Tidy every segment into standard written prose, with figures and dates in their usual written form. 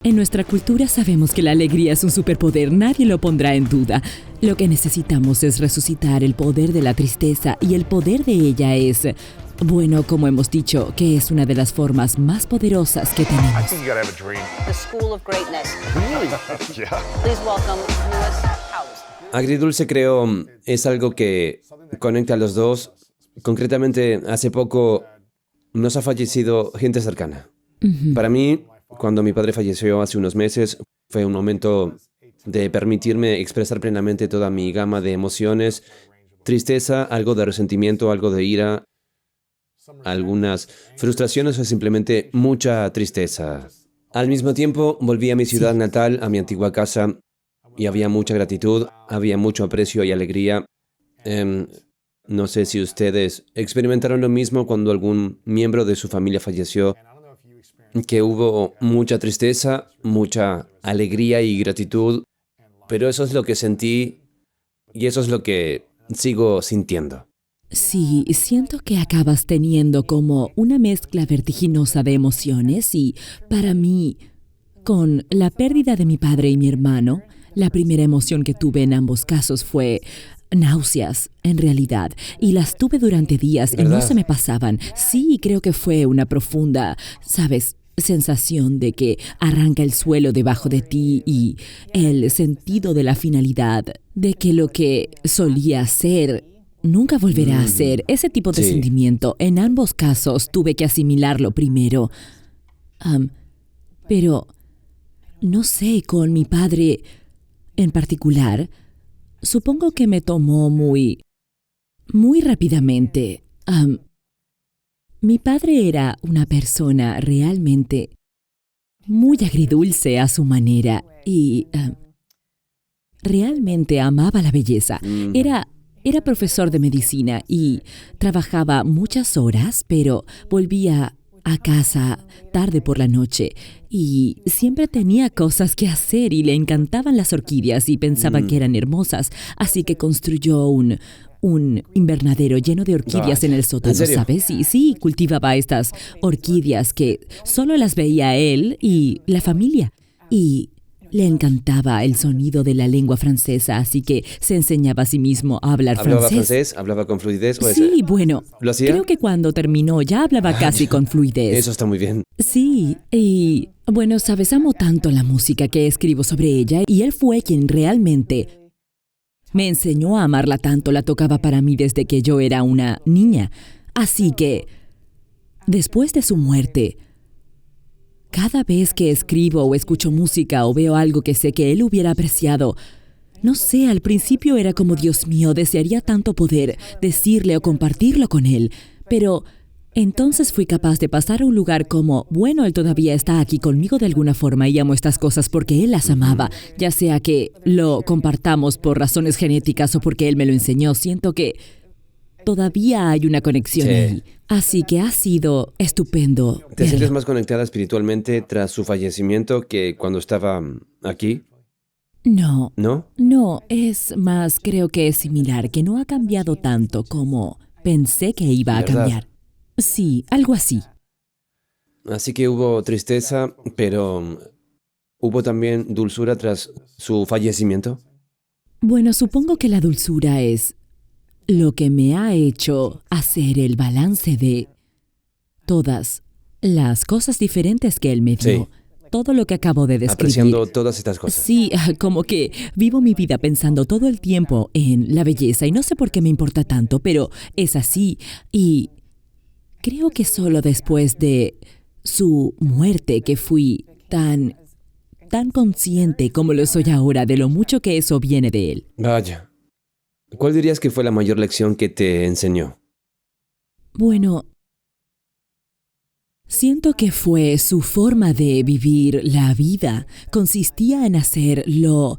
En nuestra cultura sabemos que la alegría es un superpoder, nadie lo pondrá en duda. Lo que necesitamos es resucitar el poder de la tristeza y el poder de ella es, bueno, como hemos dicho, que es una de las formas más poderosas que tenemos. I think you gotta have a dream. The School of Greatness. Yeah. Please welcome Lewis Howes. Agridulce creo es algo que conecta a los dos. Concretamente, hace poco nos ha fallecido gente cercana. Para mí, cuando mi padre falleció hace unos meses, fue un momento de permitirme expresar plenamente toda mi gama de emociones, tristeza, algo de resentimiento, algo de ira, algunas frustraciones o simplemente mucha tristeza. Al mismo tiempo, volví a mi ciudad natal, a mi antigua casa, y había mucha gratitud, había mucho aprecio y alegría. No sé si ustedes experimentaron lo mismo cuando algún miembro de su familia falleció, que hubo mucha tristeza, mucha alegría y gratitud, pero eso es lo que sentí y eso es lo que sigo sintiendo. Sí, siento que acabas teniendo como una mezcla vertiginosa de emociones y, para mí, con la pérdida de mi padre y mi hermano, la primera emoción que tuve en ambos casos fue náuseas, en realidad, y las tuve durante días y no ¿Verdad? se me pasaban. Sí, creo que fue una profunda, ¿sabes?, sensación de que arranca el suelo debajo de ti y el sentido de la finalidad, de que lo que solía ser nunca volverá a ser. Ese tipo de Sí. sentimiento, en ambos casos tuve que asimilarlo primero. Pero, no sé, con mi padre en particular, supongo que me tomó muy rápidamente. Mi padre era una persona realmente muy agridulce a su manera y realmente amaba la belleza. Era profesor de medicina y trabajaba muchas horas, pero volvía a casa tarde por la noche y siempre tenía cosas que hacer y le encantaban las orquídeas y pensaba que eran hermosas, así que construyó un invernadero lleno de orquídeas en el sótano, ¿en serio? ¿sabes? Y sí, cultivaba estas orquídeas que solo las veía él y la familia. Y le encantaba el sonido de la lengua francesa, así que se enseñaba a sí mismo a hablar ¿Hablaba francés. francés? ¿Hablaba con fluidez? Sí, bueno, ¿Lo hacía? creo que cuando terminó ya hablaba casi con fluidez. Eso está muy bien. Sí, y bueno, sabes, amo tanto la música que escribo sobre ella y él fue quien realmente me enseñó a amarla tanto, la tocaba para mí desde que yo era una niña. Así que, después de su muerte, cada vez que escribo o escucho música o veo algo que sé que él hubiera apreciado, no sé, al principio era como, Dios mío, desearía tanto poder decirle o compartirlo con él, pero entonces fui capaz de pasar a un lugar como, bueno, él todavía está aquí conmigo de alguna forma y amo estas cosas porque él las amaba, ya sea que lo compartamos por razones genéticas o porque él me lo enseñó. Siento que todavía hay una conexión Sí. ahí. Así que ha sido estupendo. ¿Te sientes verlo. más conectada espiritualmente tras su fallecimiento que cuando estaba aquí? No, ¿No? es más, creo que es similar, que no ha cambiado tanto como pensé que iba a ¿Verdad? cambiar. Sí, algo así. Así que hubo tristeza, pero ¿hubo también dulzura tras su fallecimiento? Bueno, supongo que la dulzura es lo que me ha hecho hacer el balance de todas las cosas diferentes que él me dio. Sí. Todo lo que acabo de describir. Apreciando todas estas cosas. Sí, como que vivo mi vida pensando todo el tiempo en la belleza y no sé por qué me importa tanto, pero es así. Y creo que solo después de su muerte que fui tan consciente como lo soy ahora de lo mucho que eso viene de él. Vaya. ¿Cuál dirías que fue la mayor lección que te enseñó? Bueno, siento que fue su forma de vivir la vida. Consistía en hacer lo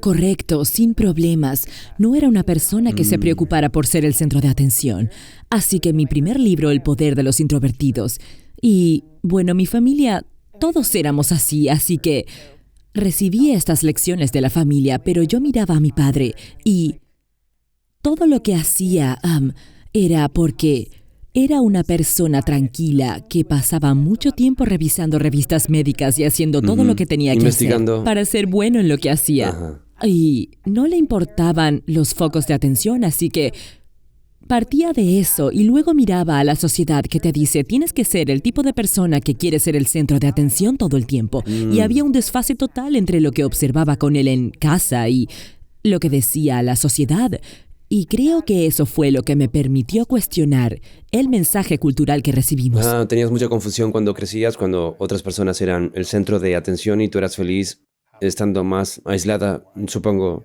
correcto, sin problemas. No era una persona que se preocupara por ser el centro de atención. Así que mi primer libro, El poder de los introvertidos. Y, bueno, mi familia, todos éramos así que recibí estas lecciones de la familia, pero yo miraba a mi padre y todo lo que hacía era porque Era una persona tranquila que pasaba mucho tiempo revisando revistas médicas y haciendo todo lo que tenía que hacer Investigando. para ser bueno en lo que hacía. Ajá. Y no le importaban los focos de atención, así que partía de eso y luego miraba a la sociedad que te dice tienes que ser el tipo de persona que quiere ser el centro de atención todo el tiempo. Y había un desfase total entre lo que observaba con él en casa y lo que decía la sociedad. Y creo que eso fue lo que me permitió cuestionar el mensaje cultural que recibimos. Tenías mucha confusión cuando crecías, cuando otras personas eran el centro de atención y tú eras feliz estando más aislada, supongo.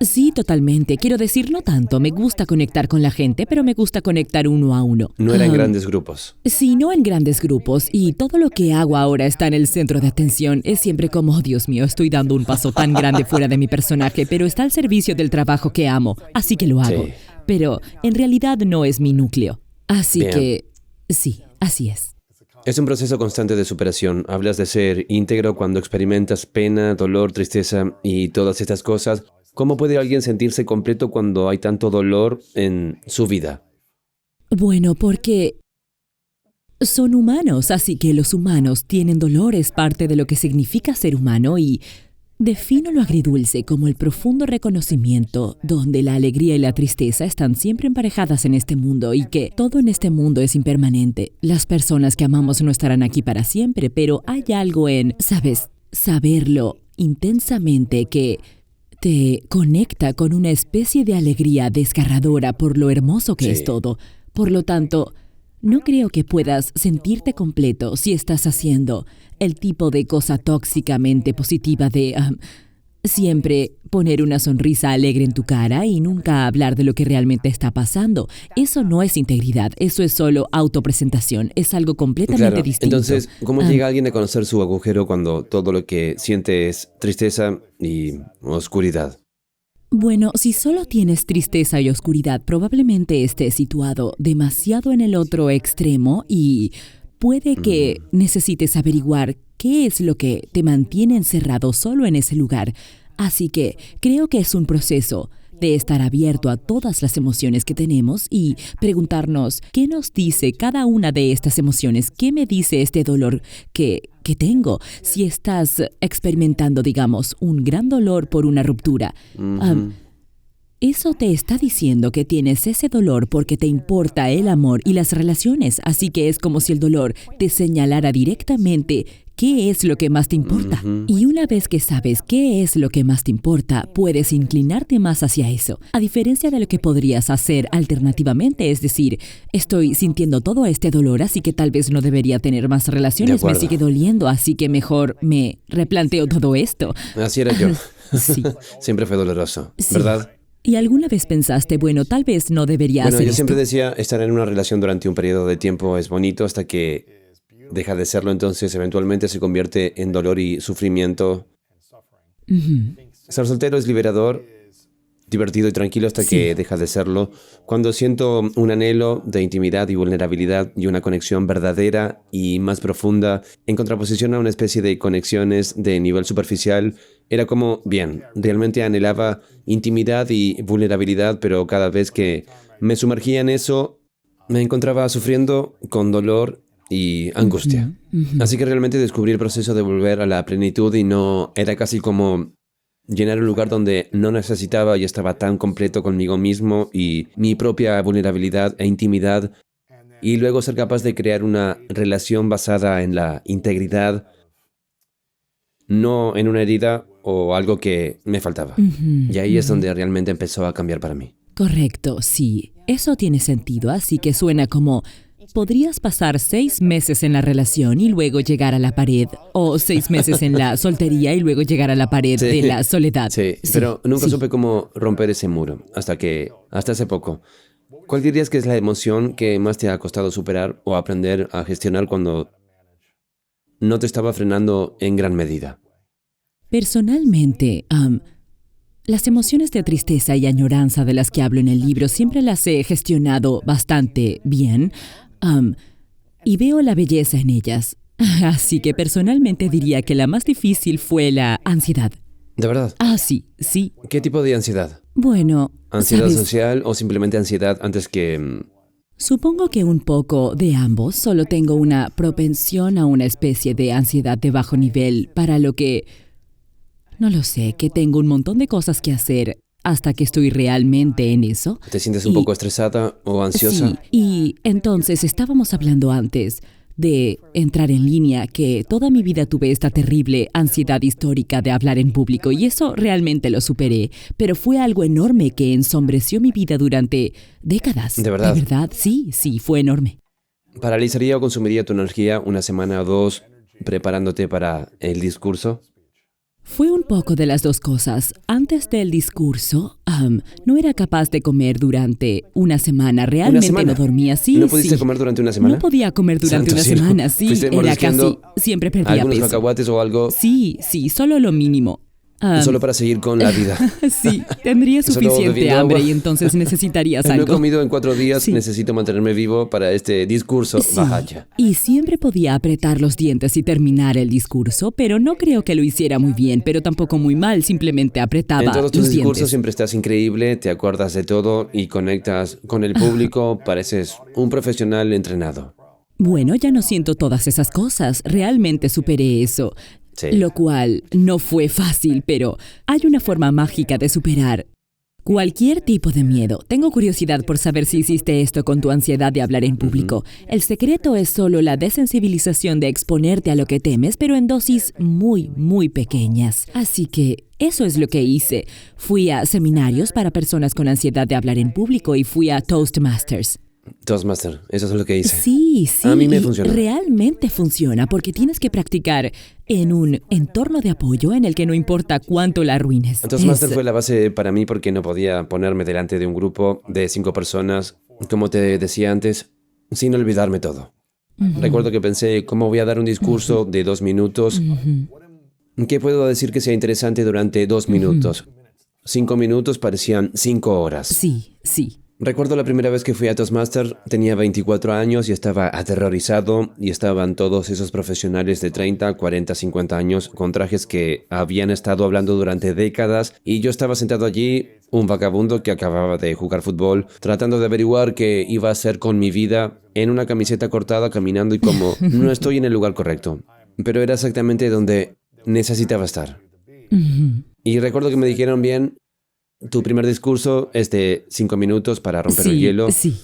Sí, totalmente. Quiero decir, no tanto. Me gusta conectar con la gente, pero me gusta conectar uno a uno. No era en grandes grupos. Sí, no en grandes grupos. Y todo lo que hago ahora está en el centro de atención. Es siempre como, oh, Dios mío, estoy dando un paso tan grande fuera de mi personaje, pero está al servicio del trabajo que amo. Así que lo hago. Sí. Pero en realidad no es mi núcleo. Así Bien. que, sí, así es. Es un proceso constante de superación. Hablas de ser íntegro cuando experimentas pena, dolor, tristeza y todas estas cosas. ¿Cómo puede alguien sentirse completo cuando hay tanto dolor en su vida? Bueno, porque son humanos, así que los humanos tienen dolor, es parte de lo que significa ser humano y defino lo agridulce como el profundo reconocimiento donde la alegría y la tristeza están siempre emparejadas en este mundo y que todo en este mundo es impermanente. Las personas que amamos no estarán aquí para siempre, pero hay algo en, ¿sabes? Saberlo intensamente que te conecta con una especie de alegría desgarradora por lo hermoso que Sí. es todo. Por lo tanto, no creo que puedas sentirte completo si estás haciendo el tipo de cosa tóxicamente positiva de siempre poner una sonrisa alegre en tu cara y nunca hablar de lo que realmente está pasando. Eso no es integridad, eso es solo autopresentación, es algo completamente Claro. distinto. Entonces, ¿cómo llega alguien a conocer su agujero cuando todo lo que siente es tristeza y oscuridad? Bueno, si solo tienes tristeza y oscuridad, probablemente estés situado demasiado en el otro extremo y puede que necesites averiguar qué es lo que te mantiene encerrado solo en ese lugar. Así que creo que es un proceso de estar abierto a todas las emociones que tenemos y preguntarnos qué nos dice cada una de estas emociones, qué me dice este dolor que tengo. Si estás experimentando, digamos, un gran dolor por una ruptura, eso te está diciendo que tienes ese dolor porque te importa el amor y las relaciones, así que es como si el dolor te señalara directamente qué es lo que más te importa. Y una vez que sabes qué es lo que más te importa, puedes inclinarte más hacia eso. A diferencia de lo que podrías hacer alternativamente, es decir, estoy sintiendo todo este dolor, así que tal vez no debería tener más De relaciones, me acuerdo. sigue doliendo, así que mejor me replanteo todo esto. Así era yo. Sí. Siempre fue doloroso, Sí. ¿verdad? ¿Y alguna vez pensaste, bueno, tal vez no debería Bueno, hacer yo esto? siempre decía, estar en una relación durante un periodo de tiempo es bonito hasta que deja de serlo, entonces eventualmente se convierte en dolor y sufrimiento. Estar soltero es liberador, divertido y tranquilo hasta que deja de serlo. Cuando siento un anhelo de intimidad y vulnerabilidad y una conexión verdadera y más profunda, en contraposición a una especie de conexiones de nivel superficial, era como, bien, realmente anhelaba intimidad y vulnerabilidad, pero cada vez que me sumergía en eso, me encontraba sufriendo con dolor y angustia. Así que realmente descubrí el proceso de volver a la plenitud y no era casi como llenar un lugar donde no necesitaba y estaba tan completo conmigo mismo y mi propia vulnerabilidad e intimidad, y luego ser capaz de crear una relación basada en la integridad, no en una herida o algo que me faltaba. Y ahí es donde realmente empezó a cambiar para mí. Correcto, sí. Eso tiene sentido, así que suena como podrías pasar 6 meses en la relación y luego llegar a la pared, o 6 meses en la soltería y luego llegar a la pared de la soledad. Sí, pero nunca supe cómo romper ese muro, hasta hace poco. ¿Cuál dirías que es la emoción que más te ha costado superar o aprender a gestionar cuando no te estaba frenando en gran medida? Personalmente, las emociones de tristeza y añoranza de las que hablo en el libro siempre las he gestionado bastante bien, y veo la belleza en ellas. Así que personalmente diría que la más difícil fue la ansiedad. ¿De verdad? Sí. ¿Qué tipo de ansiedad? Bueno, ¿Ansiedad ¿sabes? social o simplemente ansiedad antes que Supongo que un poco de ambos. Solo tengo una propensión a una especie de ansiedad de bajo nivel, para lo que... No lo sé, que tengo un montón de cosas que hacer hasta que estoy realmente en eso. ¿Te sientes un poco estresada o ansiosa? Sí, y entonces estábamos hablando antes de entrar en línea, que toda mi vida tuve esta terrible ansiedad histórica de hablar en público y eso realmente lo superé, pero fue algo enorme que ensombreció mi vida durante décadas. ¿De verdad? ¿De verdad? Sí, fue enorme. ¿Paralizaría o consumiría tu energía una semana o dos preparándote para el discurso? Fue un poco de las dos cosas. Antes del discurso, no era capaz de comer durante una semana. Realmente semana? no dormía. Sí, ¿No pudiste sí. comer durante una semana? No podía comer durante Santo una cielo. semana, sí. ¿Fuiste Era mordisqueando casi... Siempre perdía algunos peso. cacahuates o algo Sí, solo lo mínimo. solo para seguir con la vida? Sí, tendría Solo suficiente bebiendo hambre agua. y entonces necesitarías No he algo. comido en 4 días, Sí. necesito mantenerme vivo para este discurso. Sí, Vaya. y siempre podía apretar los dientes y terminar el discurso, pero no creo que lo hiciera muy bien, pero tampoco muy mal, simplemente apretaba En todos tus los discursos dientes. siempre estás increíble, te acuerdas de todo y conectas con el público, pareces un profesional entrenado. Bueno, ya no siento todas esas cosas, realmente superé eso. Sí. Lo cual no fue fácil, pero hay una forma mágica de superar cualquier tipo de miedo. Tengo curiosidad por saber si hiciste esto con tu ansiedad de hablar en público. El secreto es solo la desensibilización de exponerte a lo que temes, pero en dosis muy, muy pequeñas. Así que eso es lo que hice. Fui a seminarios para personas con ansiedad de hablar en público y fui a Toastmasters. Toastmaster, eso es lo que hice. Sí, A mí me y funcionó. realmente funciona porque tienes que practicar en un entorno de apoyo en el que no importa cuánto la arruines. Toastmaster fue la base para mí porque no podía ponerme delante de un grupo de 5 personas, como te decía antes, sin olvidarme todo. Recuerdo que pensé, ¿cómo voy a dar un discurso de 2 minutos? ¿Qué puedo decir que sea interesante durante 2 minutos? 5 minutos parecían 5 horas. Sí. Recuerdo la primera vez que fui a Toastmaster, tenía 24 años y estaba aterrorizado y estaban todos esos profesionales de 30, 40, 50 años con trajes que habían estado hablando durante décadas y yo estaba sentado allí, un vagabundo que acababa de jugar fútbol, tratando de averiguar qué iba a hacer con mi vida en una camiseta cortada caminando y como no estoy en el lugar correcto, pero era exactamente donde necesitaba estar. Y recuerdo que me dijeron bien, tu primer discurso es de 5 minutos para romper el hielo. Sí.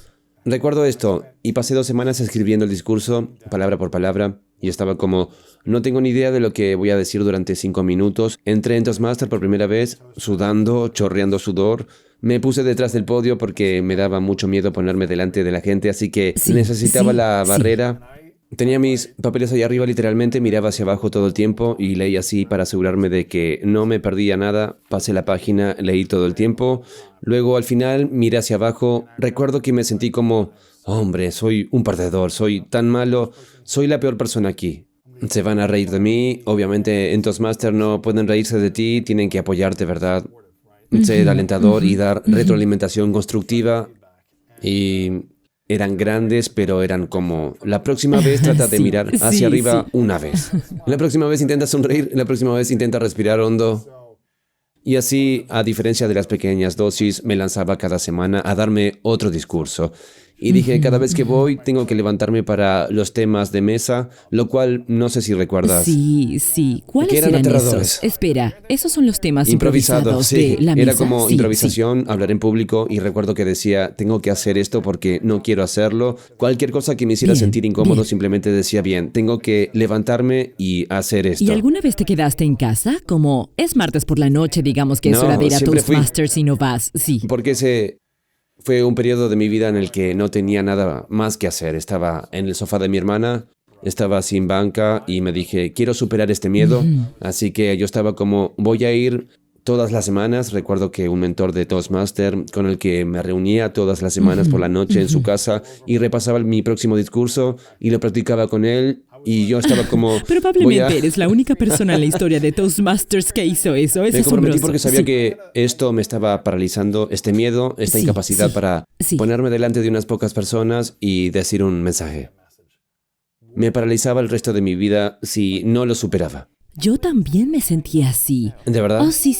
Recuerdo esto y pasé 2 semanas escribiendo el discurso, palabra por palabra, y estaba como, no tengo ni idea de lo que voy a decir durante 5 minutos. Entré en Toastmaster por primera vez, sudando, chorreando sudor. Me puse detrás del podio porque me daba mucho miedo ponerme delante de la gente, así que necesitaba la barrera. Tenía mis papeles ahí arriba literalmente, miraba hacia abajo todo el tiempo y leí así para asegurarme de que no me perdía nada. Pasé la página, leí todo el tiempo. Luego al final miré hacia abajo. Recuerdo que me sentí como, hombre, soy un perdedor, soy tan malo, soy la peor persona aquí. Se van a reír de mí, obviamente en Toastmaster no pueden reírse de ti, tienen que apoyarte, ¿verdad? Ser alentador y dar retroalimentación constructiva. Y eran grandes, pero eran como, la próxima vez trata de mirar hacia arriba una vez. La próxima vez intenta sonreír, la próxima vez intenta respirar hondo. Y así, a diferencia de las pequeñas dosis, me lanzaba cada semana a darme otro discurso. Y dije, cada vez que voy, tengo que levantarme para los temas de mesa, lo cual no sé si recuerdas. Sí. ¿Cuáles Que eran eran aterradores. esos? Espera, esos son los temas Improvisado, improvisados sí. de la mesa. Era como Sí. improvisación, hablar en público y recuerdo que decía, tengo que hacer esto porque no quiero hacerlo. Cualquier cosa que me hiciera Bien, sentir incómodo bien. simplemente decía, bien, tengo que levantarme y hacer esto. ¿Y alguna vez te quedaste en casa? Como es martes por la noche, digamos que es No, hora de ir a siempre fui. Toastmasters y no vas. Sí. Porque ese fue un periodo de mi vida en el que no tenía nada más que hacer. Estaba en el sofá de mi hermana, estaba sin banca y me dije, quiero superar este miedo. Así que yo estaba como, voy a ir todas las semanas. Recuerdo que un mentor de Toastmaster con el que me reunía todas las semanas por la noche en su casa y repasaba mi próximo discurso y lo practicaba con él. Y yo estaba como, Probablemente eres la única persona en la historia de Toastmasters que hizo eso. Es me comprometí asombroso. porque sabía Sí. que esto me estaba paralizando, este miedo, esta Sí, incapacidad sí, para sí. ponerme delante de unas pocas personas y decir un mensaje. Me paralizaba el resto de mi vida si no lo superaba. Yo también me sentía así. ¿De verdad? Oh, sí.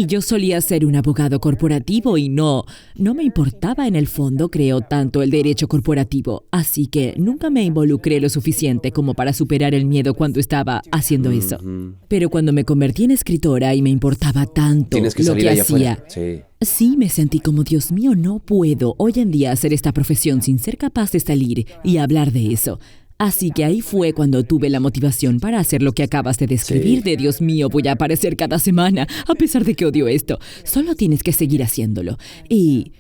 Yo solía ser un abogado corporativo y no me importaba en el fondo, creo, tanto el derecho corporativo. Así que nunca me involucré lo suficiente como para superar el miedo cuando estaba haciendo eso. Pero cuando me convertí en escritora y me importaba tanto Tienes que lo salir que allá hacía, afuera. Sí. sí, me sentí como, Dios mío, no puedo hoy en día hacer esta profesión sin ser capaz de salir y hablar de eso. Así que ahí fue cuando tuve la motivación para hacer lo que acabas de describir, Sí. de Dios mío, voy a aparecer cada semana, a pesar de que odio esto. Solo tienes que seguir haciéndolo. Y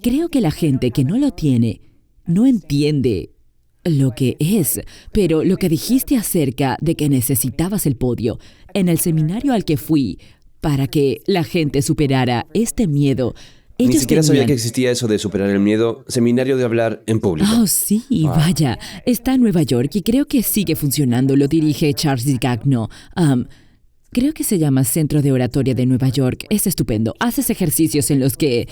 creo que la gente que no lo tiene no entiende lo que es. Pero lo que dijiste acerca de que necesitabas el podio, en el seminario al que fui, para que la gente superara este miedo, Ni ellos siquiera sabía tenían... que existía eso de superar el miedo. Seminario de hablar en público. Oh, sí, vaya. Está en Nueva York y creo que sigue funcionando. Lo dirige Charles Digagno. Creo que se llama Centro de Oratoria de Nueva York. Es estupendo. Haces ejercicios en los que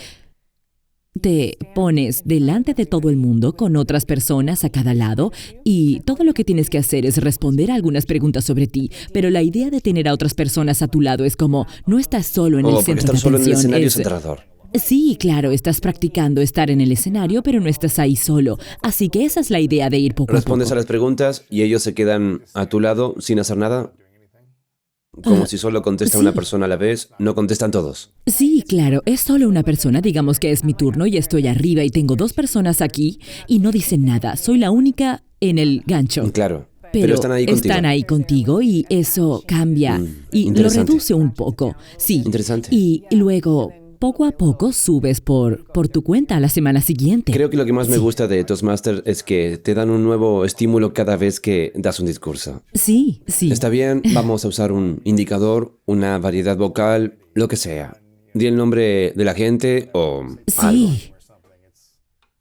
te pones delante de todo el mundo con otras personas a cada lado y todo lo que tienes que hacer es responder a algunas preguntas sobre ti. Pero la idea de tener a otras personas a tu lado es como, no estás solo en el Porque centro estar de solo en el atención. escenario es- es aterrador. Sí, claro, estás practicando estar en el escenario, pero no estás ahí solo. Así que esa es la idea de ir poco a Respondes poco. a las preguntas y ellos se quedan a tu lado sin hacer nada. Como si solo contesta sí. una persona a la vez, no contestan todos. Sí, claro, es solo una persona, digamos que es mi turno y estoy arriba y tengo 2 personas aquí y no dicen nada. Soy la única en el gancho. Claro. Pero están ahí contigo. están ahí contigo y eso cambia y lo interesante. reduce un poco. Sí. Interesante. Y luego, poco a poco, subes por tu cuenta a la semana siguiente. Creo que lo que más me gusta de Toastmasters es que te dan un nuevo estímulo cada vez que das un discurso. Sí. Está bien, vamos a usar un indicador, una variedad vocal, lo que sea. Di el nombre de la gente o algo. Sí.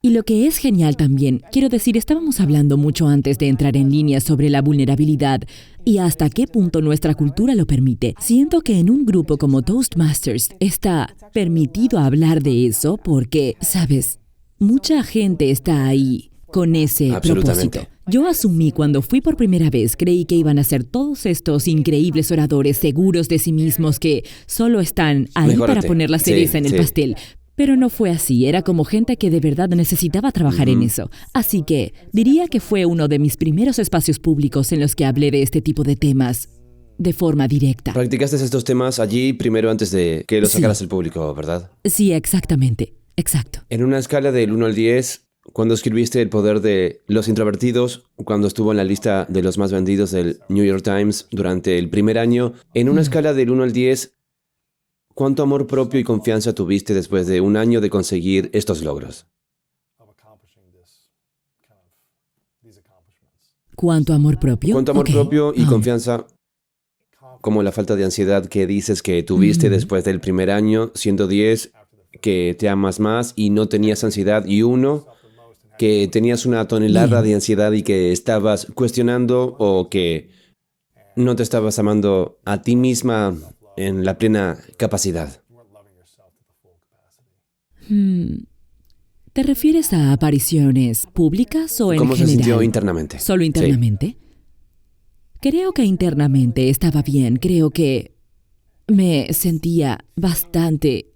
Y lo que es genial también, quiero decir, estábamos hablando mucho antes de entrar en línea sobre la vulnerabilidad y hasta qué punto nuestra cultura lo permite. Siento que en un grupo como Toastmasters está permitido hablar de eso porque, ¿sabes? Mucha gente está ahí con ese Absolutamente. propósito. Yo asumí cuando fui por primera vez, creí que iban a ser todos estos increíbles oradores seguros de sí mismos que solo están ahí Mejórate. para poner la cereza Sí, en el sí. pastel. Pero no fue así, era como gente que de verdad necesitaba trabajar en eso. Así que diría que fue uno de mis primeros espacios públicos en los que hablé de este tipo de temas de forma directa. Practicaste estos temas allí primero antes de que los Sí. sacaras al público, ¿verdad? Sí, exactamente. Exacto. En una escala del 1 al 10, cuando escribiste El poder de los introvertidos, cuando estuvo en la lista de los más vendidos del New York Times durante el primer año, en una escala del 1 al 10, ¿cuánto amor propio y confianza tuviste después de un año de conseguir estos logros? ¿Cuánto amor propio? ¿Cuánto amor Ok. propio y Ah. confianza, como la falta de ansiedad que dices que tuviste después del primer año, siendo 10, que te amas más y no tenías ansiedad, y 1, que tenías una tonelada de ansiedad y que estabas cuestionando o que no te estabas amando a ti misma en la plena capacidad? ¿Te refieres a apariciones públicas o en ¿Cómo se general? sintió internamente? ¿Solo Sí. internamente? Creo que internamente estaba bien. Creo que me sentía bastante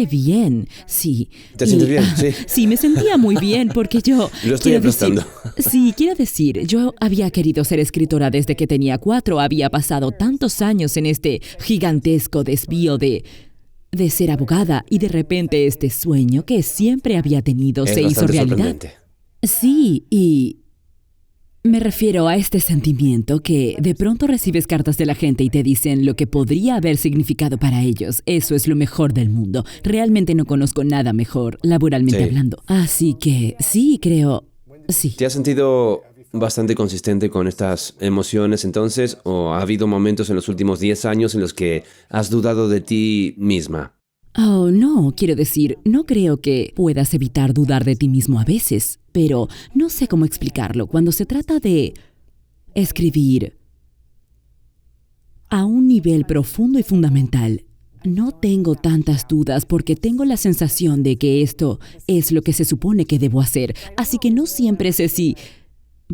bien, sí. ¿Te sientes bien? Sí. Sí, me sentía muy bien porque yo... Lo estoy quiero decir- aplastando. Sí, quiero decir, yo había querido ser escritora desde que tenía 4. Había pasado tantos años en este gigantesco desvío de ser abogada y de repente este sueño que siempre había tenido Es se hizo bastante realidad. sorprendente. Sí, y me refiero a este sentimiento que de pronto recibes cartas de la gente y te dicen lo que podría haber significado para ellos. Eso es lo mejor del mundo. Realmente no conozco nada mejor, laboralmente Sí. hablando. Así que sí, creo... Sí. ¿Te has sentido bastante consistente con estas emociones entonces? ¿O ha habido momentos en los últimos 10 años en los que has dudado de ti misma? Oh, no, quiero decir, no creo que puedas evitar dudar de ti mismo a veces, pero no sé cómo explicarlo. Cuando se trata de escribir a un nivel profundo y fundamental, no tengo tantas dudas porque tengo la sensación de que esto es lo que se supone que debo hacer, así que no siempre sé si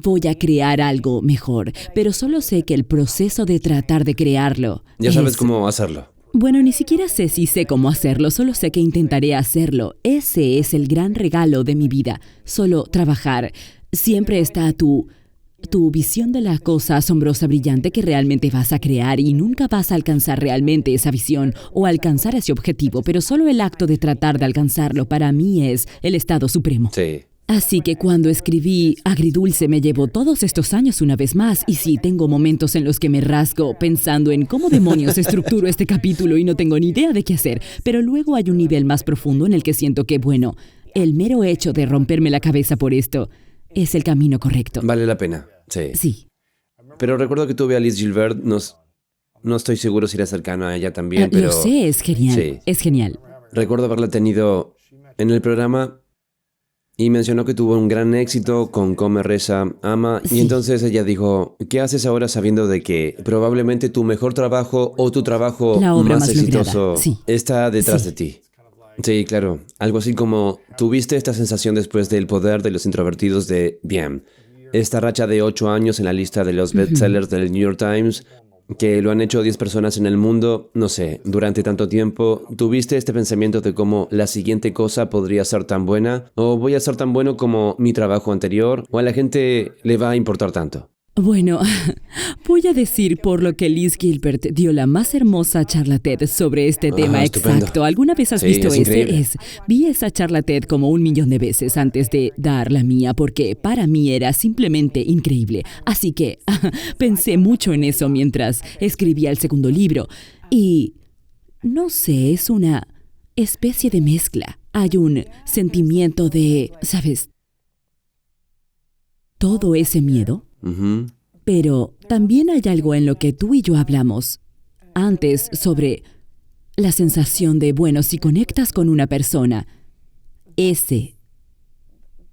voy a crear algo mejor, pero solo sé que el proceso de tratar de crearlo Ya sabes cómo hacerlo. Bueno, ni siquiera sé si sé cómo hacerlo, solo sé que intentaré hacerlo. Ese es el gran regalo de mi vida, solo trabajar. Siempre está tu visión de la cosa asombrosa, brillante que realmente vas a crear y nunca vas a alcanzar realmente esa visión o alcanzar ese objetivo, pero solo el acto de tratar de alcanzarlo para mí es el estado supremo. Sí. Así que cuando escribí Agridulce me llevó todos estos años una vez más y sí, tengo momentos en los que me rasgo pensando en cómo demonios estructuro este capítulo y no tengo ni idea de qué hacer, pero luego hay un nivel más profundo en el que siento que, bueno, el mero hecho de romperme la cabeza por esto es el camino correcto. Vale la pena, sí. Sí. Pero recuerdo que tuve a Liz Gilbert, no estoy seguro si era cercano a ella también, pero... Lo sé, es genial, Sí. es genial. Recuerdo haberla tenido en el programa y mencionó que tuvo un gran éxito con Come, Reza, Ama. Sí. Y entonces ella dijo, ¿qué haces ahora sabiendo de que probablemente tu mejor trabajo o tu trabajo La obra más más exitoso lograda, sí. está detrás Sí. de ti? Sí, claro. Algo así como, tuviste esta sensación después del poder de los introvertidos de, bien, esta racha de 8 años en la lista de los bestsellers del New York Times, que lo han hecho 10 personas en el mundo, no sé, durante tanto tiempo, ¿tuviste este pensamiento de cómo la siguiente cosa podría ser tan buena? ¿O voy a ser tan bueno como mi trabajo anterior? ¿O a la gente le va a importar tanto? Bueno, voy a decir por lo que Liz Gilbert dio la más hermosa charla TED sobre este tema estupendo. exacto. ¿Alguna vez has Sí, visto es increíble. Vi esa charla TED como 1.000.000 de veces antes de dar la mía porque para mí era simplemente increíble. Así que pensé mucho en eso mientras escribía el segundo libro. Y no sé, es una especie de mezcla. Hay un sentimiento de, ¿sabes? Todo ese miedo. Ujú. Pero también hay algo en lo que tú y yo hablamos antes sobre la sensación de, bueno, si conectas con una persona, ese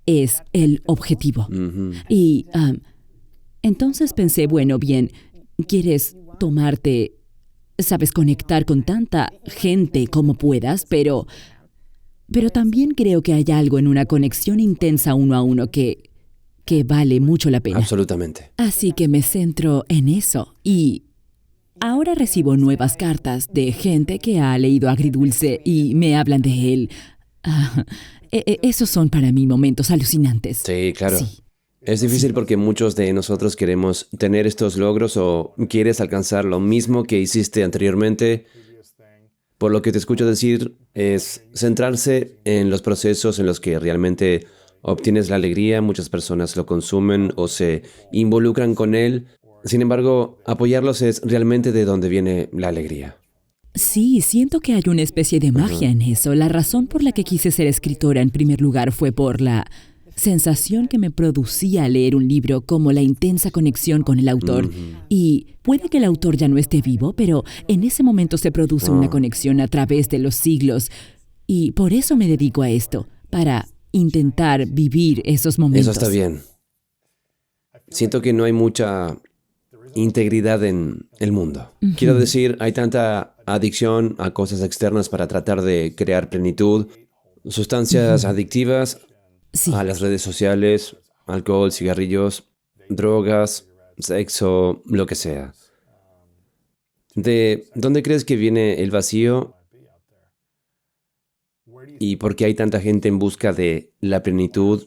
es el objetivo. Ujú. Y entonces pensé, bueno, bien, quieres tomarte, sabes, conectar con tanta gente como puedas, pero también creo que hay algo en una conexión intensa uno a uno que vale mucho la pena. Absolutamente. Así que me centro en eso y ahora recibo nuevas cartas de gente que ha leído Agridulce y me hablan de él. Esos son para mí momentos alucinantes. Sí, claro. Sí. Es difícil porque muchos de nosotros queremos tener estos logros o quieres alcanzar lo mismo que hiciste anteriormente. Por lo que te escucho decir es centrarse en los procesos en los que realmente obtienes la alegría, muchas personas lo consumen o se involucran con él. Sin embargo, apoyarlos es realmente de donde viene la alegría. Sí, siento que hay una especie de magia en eso. La razón por la que quise ser escritora en primer lugar fue por la sensación que me producía leer un libro, como la intensa conexión con el autor. Y puede que el autor ya no esté vivo, pero en ese momento se produce una conexión a través de los siglos. Y por eso me dedico a esto, para intentar vivir esos momentos. Eso está bien. Siento que no hay mucha integridad en el mundo. Quiero decir, hay tanta adicción a cosas externas para tratar de crear plenitud, sustancias adictivas, Sí. a las redes sociales, alcohol, cigarrillos, drogas, sexo, lo que sea. ¿De dónde crees que viene el vacío? ¿Y por qué hay tanta gente en busca de la plenitud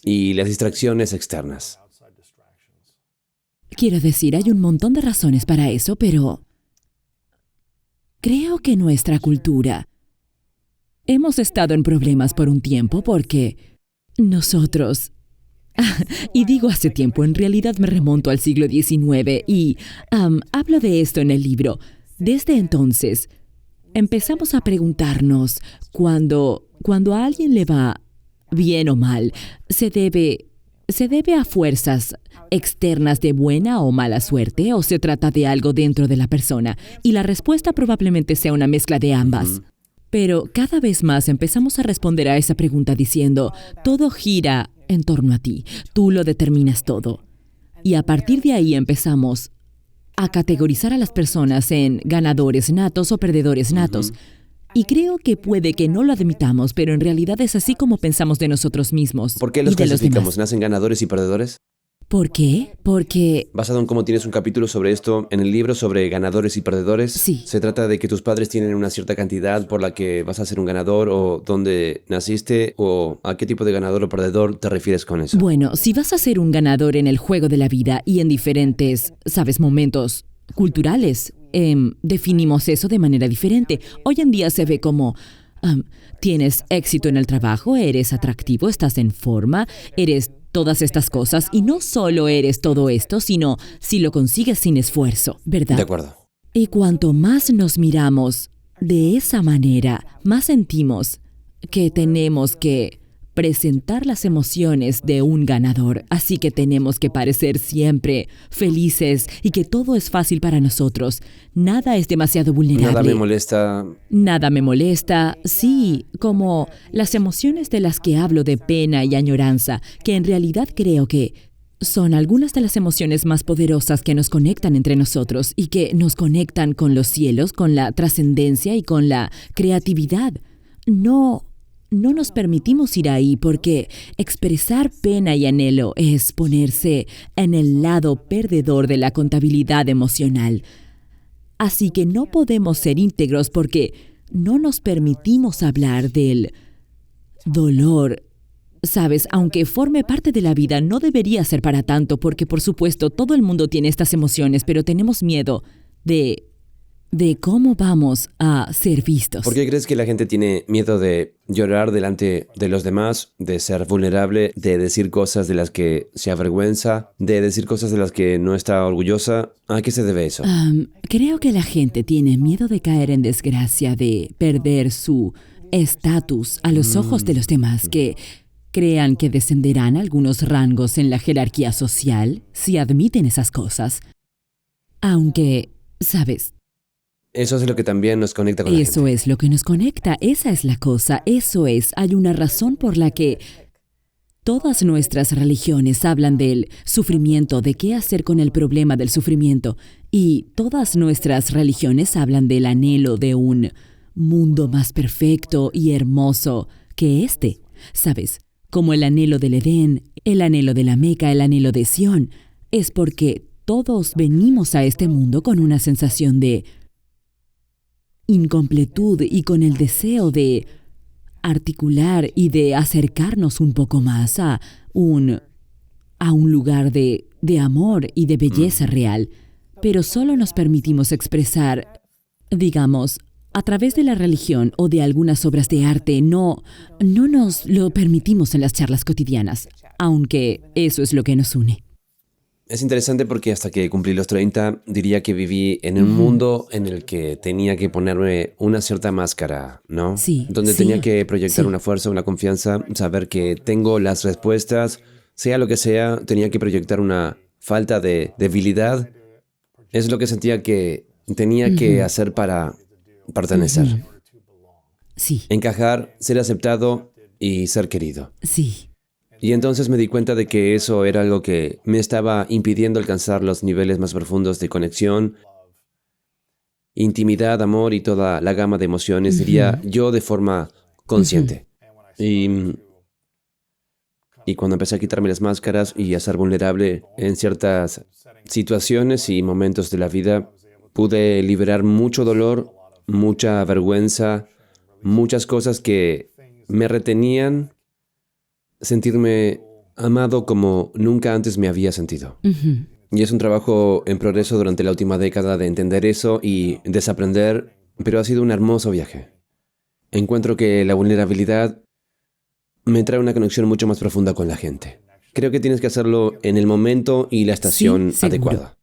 y las distracciones externas? Quiero decir, hay un montón de razones para eso, pero creo que nuestra cultura hemos estado en problemas por un tiempo porque nosotros, y digo hace tiempo, en realidad me remonto al siglo XIX y hablo de esto en el libro. Desde entonces, empezamos a preguntarnos cuando a alguien le va bien o mal, ¿se debe a fuerzas externas de buena o mala suerte o se trata de algo dentro de la persona? Y la respuesta probablemente sea una mezcla de ambas. Pero cada vez más empezamos a responder a esa pregunta diciendo, todo gira en torno a ti, tú lo determinas todo. Y a partir de ahí empezamos a categorizar a las personas en ganadores natos o perdedores natos. Y creo que puede que no lo admitamos, pero en realidad es así como pensamos de nosotros mismos. ¿Por qué los y de los clasificamos? demás. ¿Nacen ganadores y perdedores? ¿Por qué? Porque Basado en cómo tienes un capítulo sobre esto en el libro sobre ganadores y perdedores, Sí. se trata de que tus padres tienen una cierta cantidad por la que vas a ser un ganador o dónde naciste o a qué tipo de ganador o perdedor te refieres con eso. bueno, si vas a ser un ganador en el juego de la vida y en diferentes, sabes, momentos culturales, definimos eso de manera diferente. Hoy en día se ve como tienes éxito en el trabajo, eres atractivo, estás en forma, eres todas estas cosas y no solo eres todo esto, sino si lo consigues sin esfuerzo, ¿verdad? De acuerdo. Y cuanto más nos miramos de esa manera, más sentimos que tenemos que presentar las emociones de un ganador. Así que tenemos que parecer siempre felices y que todo es fácil para nosotros. Nada es demasiado vulnerable. Nada me molesta. Nada me molesta. Sí, como las emociones de las que hablo de pena y añoranza, que en realidad creo que son algunas de las emociones más poderosas que nos conectan entre nosotros y que nos conectan con los cielos, con la trascendencia y con la creatividad. No nos permitimos ir ahí porque expresar pena y anhelo es ponerse en el lado perdedor de la contabilidad emocional. Así que no podemos ser íntegros porque no nos permitimos hablar del dolor. Sabes, aunque forme parte de la vida, no debería ser para tanto porque, por supuesto, todo el mundo tiene estas emociones, pero tenemos miedo de cómo vamos a ser vistos. ¿Por qué crees que la gente tiene miedo de llorar delante de los demás, de ser vulnerable, de decir cosas de las que se avergüenza, de decir cosas de las que no está orgullosa? ¿A qué se debe eso? Creo que la gente tiene miedo de caer en desgracia, de perder su estatus a los ojos de los demás, que crean que descenderán algunos rangos en la jerarquía social si admiten esas cosas. Aunque, ¿sabes? Eso es lo que también nos conecta con la Eso gente. es lo que nos conecta, esa es la cosa, hay una razón por la que todas nuestras religiones hablan del sufrimiento, de qué hacer con el problema del sufrimiento, y todas nuestras religiones hablan del anhelo de un mundo más perfecto y hermoso que este, ¿sabes? Como el anhelo del Edén, el anhelo de la Meca, el anhelo de Sión, es porque todos venimos a este mundo con una sensación de incompletud y con el deseo de articular y de acercarnos un poco más a un lugar de amor y de belleza real. Pero solo nos permitimos expresar, digamos, a través de la religión o de algunas obras de arte, no nos lo permitimos en las charlas cotidianas, aunque eso es lo que nos une. Es interesante porque hasta que cumplí los 30, diría que viví en un mundo en el que tenía que ponerme una cierta máscara, ¿no? Sí, Donde sí, tenía que proyectar sí. una fuerza, una confianza, saber que tengo las respuestas, sea lo que sea, tenía que proyectar una falta de debilidad. Es lo que sentía que tenía que hacer para pertenecer. Sí, Encajar, ser aceptado y ser querido. sí. Y entonces me di cuenta de que eso era algo que me estaba impidiendo alcanzar los niveles más profundos de conexión, intimidad, amor y toda la gama de emociones, diría yo, de forma consciente. Y cuando empecé a quitarme las máscaras y a ser vulnerable en ciertas situaciones y momentos de la vida, pude liberar mucho dolor, mucha vergüenza, muchas cosas que me retenían sentirme amado como nunca antes me había sentido. Y es un trabajo en progreso durante la última década de entender eso y desaprender, pero ha sido un hermoso viaje. Encuentro que la vulnerabilidad me trae una conexión mucho más profunda con la gente. Creo que tienes que hacerlo en el momento y la estación Sí, seguro. adecuada.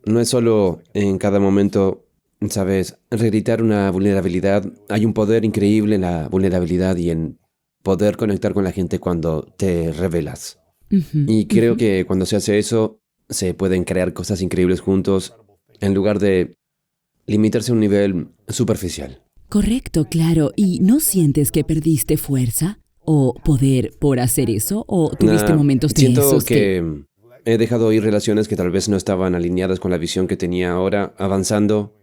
No es solo en cada momento, ¿sabes? Reeditar una vulnerabilidad. Hay un poder increíble en la vulnerabilidad y en poder conectar con la gente cuando te revelas. Y creo que cuando se hace eso, se pueden crear cosas increíbles juntos en lugar de limitarse a un nivel superficial. Correcto, claro. ¿Y no sientes que perdiste fuerza o poder por hacer eso? ¿O tuviste momentos de Siento esos que he dejado ir relaciones que tal vez no estaban alineadas con la visión que tenía ahora, avanzando.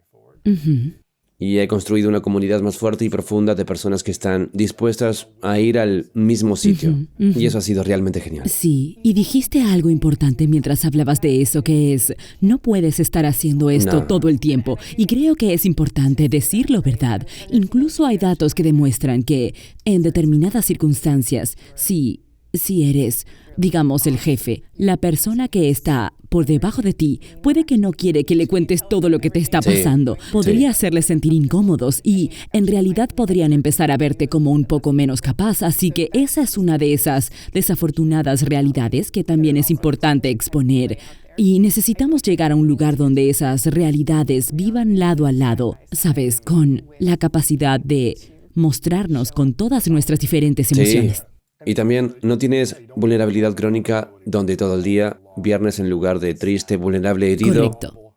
y he construido una comunidad más fuerte y profunda de personas que están dispuestas a ir al mismo sitio. Y eso ha sido realmente genial. Sí, y dijiste algo importante mientras hablabas de eso, que es, no puedes estar haciendo esto No. todo el tiempo. Y creo que es importante decirlo, ¿verdad? Incluso hay datos que demuestran que en determinadas circunstancias, si eres, digamos, el jefe, la persona que está por debajo de ti puede que no quiere que le cuentes todo lo que te está Sí, pasando. Podría sí. hacerles sentir incómodos y en realidad podrían empezar a verte como un poco menos capaz. Así que esa es una de esas desafortunadas realidades que también es importante exponer. Y necesitamos llegar a un lugar donde esas realidades vivan lado a lado, ¿sabes? Con la capacidad de mostrarnos con todas nuestras diferentes emociones. Sí. Y también no tienes vulnerabilidad crónica donde todo el día, viernes en lugar de triste, vulnerable, herido. Correcto.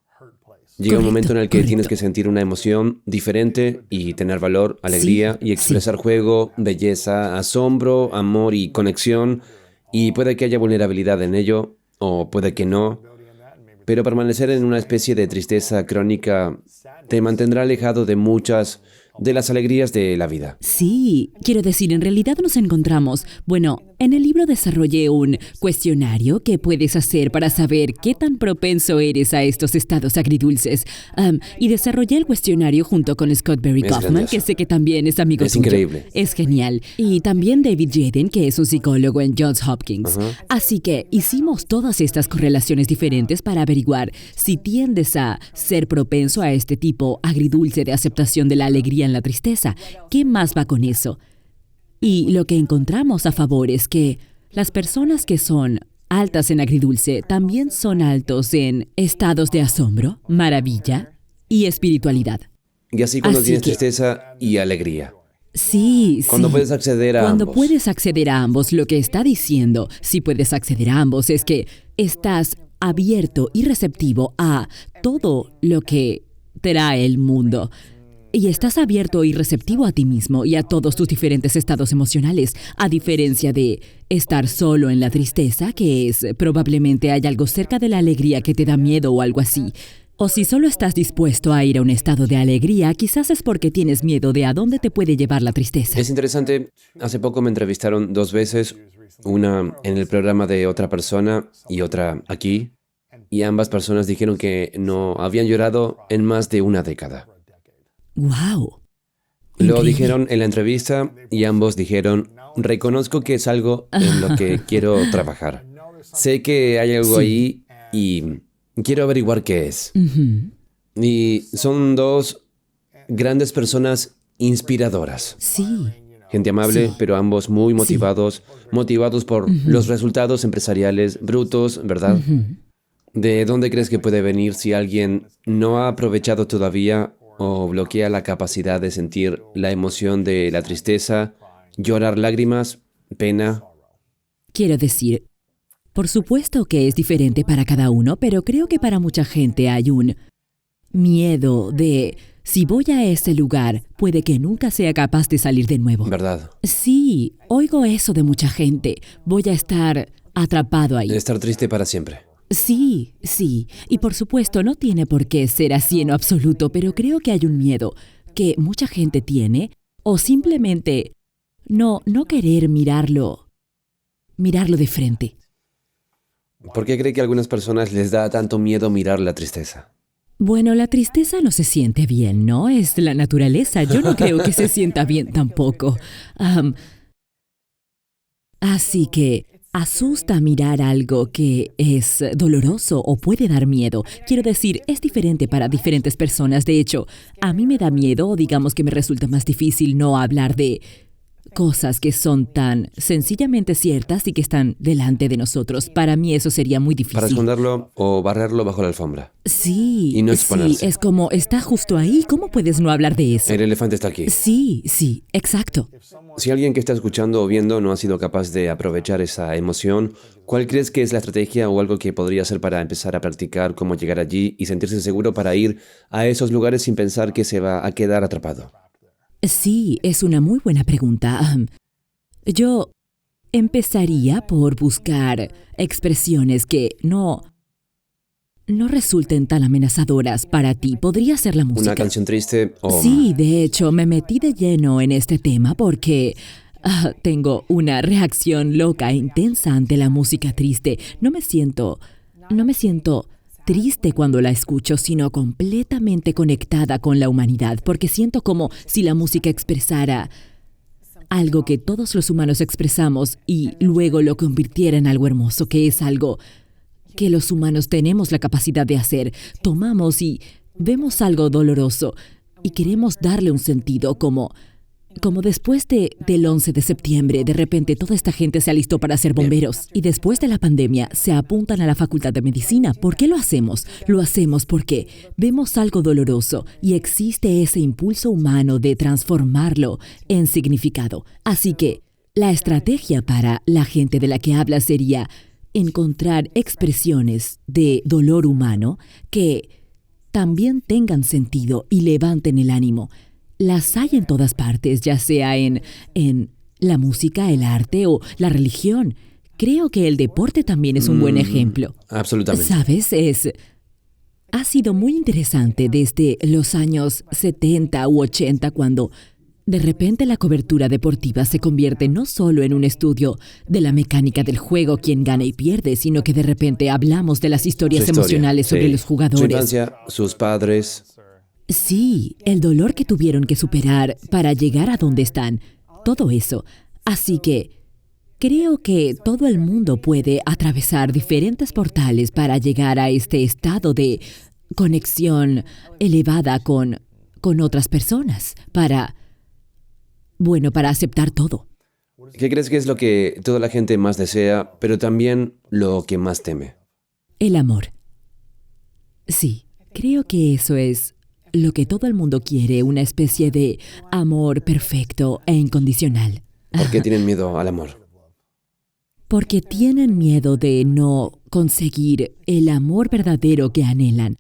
Llega un momento en el que Correcto. tienes que sentir una emoción diferente y tener valor, alegría y expresar juego, belleza, asombro, amor y conexión. Y puede que haya vulnerabilidad en ello, o puede que no. Pero permanecer en una especie de tristeza crónica te mantendrá alejado de muchas de las alegrías de la vida. Sí, quiero decir, en realidad nos encontramos, bueno, en el libro desarrollé un cuestionario que puedes hacer para saber qué tan propenso eres a estos estados agridulces. Y desarrollé el cuestionario junto con Scott Barry Es Kaufman, grandioso. que sé que también es amigo Es tuyo. increíble. Es genial. Y también David Jaden, que es un psicólogo en Johns Hopkins. Así que hicimos todas estas correlaciones diferentes para averiguar si tiendes a ser propenso a este tipo agridulce de aceptación de la alegría en la tristeza. ¿Qué más va con eso? Y lo que encontramos a favor es que las personas que son altas en agridulce también son altos en estados de asombro, maravilla y espiritualidad. Y así cuando Así tienes que- tristeza y alegría. Sí, Cuando sí. puedes acceder a Cuando ambos. puedes acceder a ambos, lo que está diciendo, si puedes acceder a ambos, es que estás abierto y receptivo a todo lo que trae el mundo. Y estás abierto y receptivo a ti mismo y a todos tus diferentes estados emocionales, a diferencia de estar solo en la tristeza, que es probablemente hay algo cerca de la alegría que te da miedo o algo así. O si solo estás dispuesto a ir a un estado de alegría, quizás es porque tienes miedo de a dónde te puede llevar la tristeza. Es interesante, hace poco me entrevistaron 2 veces, una en el programa de otra persona y otra aquí, y ambas personas dijeron que no habían llorado en más de una década. ¡Wow! Lo dijeron en la entrevista y ambos dijeron, reconozco que es algo en lo que quiero trabajar. Sé que hay algo Sí. ahí y quiero averiguar qué es. Ujú. Y son 2 grandes personas inspiradoras. Sí. Gente amable, Sí. pero ambos muy motivados, motivados por los resultados empresariales brutos, ¿verdad? ¿De dónde crees que puede venir si alguien no ha aprovechado todavía o bloquea la capacidad de sentir la emoción de la tristeza, llorar lágrimas, pena? Quiero decir, por supuesto que es diferente para cada uno, pero creo que para mucha gente hay un miedo de, si voy a ese lugar, puede que nunca sea capaz de salir de nuevo. ¿Verdad? Sí, oigo eso de mucha gente. Voy a estar atrapado ahí. Estar triste para siempre. Sí, sí. Y por supuesto, no tiene por qué ser así en absoluto, pero creo que hay un miedo que mucha gente tiene, o simplemente no querer mirarlo de frente. ¿Por qué cree que a algunas personas les da tanto miedo mirar la tristeza? Bueno, la tristeza no se siente bien, ¿no? Es la naturaleza. Yo no creo que se sienta bien tampoco. Así que asusta mirar algo que es doloroso o puede dar miedo. Quiero decir, es diferente para diferentes personas. De hecho, a mí me da miedo, o digamos que me resulta más difícil no hablar de cosas que son tan sencillamente ciertas y que están delante de nosotros. Para mí eso sería muy difícil. Para esconderlo o barrerlo bajo la alfombra. Sí, Y no sí, exponerse. es como, está justo ahí. ¿Cómo puedes no hablar de eso? El elefante está aquí. Sí, sí, exacto. Si alguien que está escuchando o viendo no ha sido capaz de aprovechar esa emoción, ¿cuál crees que es la estrategia o algo que podría hacer para empezar a practicar cómo llegar allí y sentirse seguro para ir a esos lugares sin pensar que se va a quedar atrapado? Sí, es una muy buena pregunta. Yo empezaría por buscar expresiones que no no resulten tan amenazadoras para ti, podría ser la música. Una canción triste o... Sí, de hecho, me metí de lleno en este tema porque tengo una reacción loca e intensa ante la música triste. No me siento triste cuando la escucho, sino completamente conectada con la humanidad, porque siento como si la música expresara algo que todos los humanos expresamos y luego lo convirtiera en algo hermoso, que es algo que los humanos tenemos la capacidad de hacer. Tomamos y vemos algo doloroso y queremos darle un sentido, como después del 11 de septiembre, de repente toda esta gente se alistó para ser bomberos y después de la pandemia se apuntan a la Facultad de Medicina. ¿Por qué lo hacemos? Lo hacemos porque vemos algo doloroso y existe ese impulso humano de transformarlo en significado. Así que la estrategia para la gente de la que habla sería encontrar expresiones de dolor humano que también tengan sentido y levanten el ánimo. Las hay en todas partes, ya sea en la música, el arte o la religión. Creo que el deporte también es un buen ejemplo. Absolutamente. ¿Sabes? Ha sido muy interesante desde los años 70 u 80 cuando de repente la cobertura deportiva se convierte no solo en un estudio de la mecánica del juego, quién gana y pierde, sino que de repente hablamos de las historias emocionales sobre los Su jugadores. infancia, sus padres. Sí, el dolor que tuvieron que superar para llegar a donde están, todo eso. Así que creo que todo el mundo puede atravesar diferentes portales para llegar a este estado de conexión elevada con otras personas, para aceptar todo. ¿Qué crees que es lo que toda la gente más desea, pero también lo que más teme? El amor. Sí, creo que eso es lo que todo el mundo quiere, una especie de amor perfecto e incondicional. ¿Por qué tienen miedo al amor? Porque tienen miedo de no conseguir el amor verdadero que anhelan.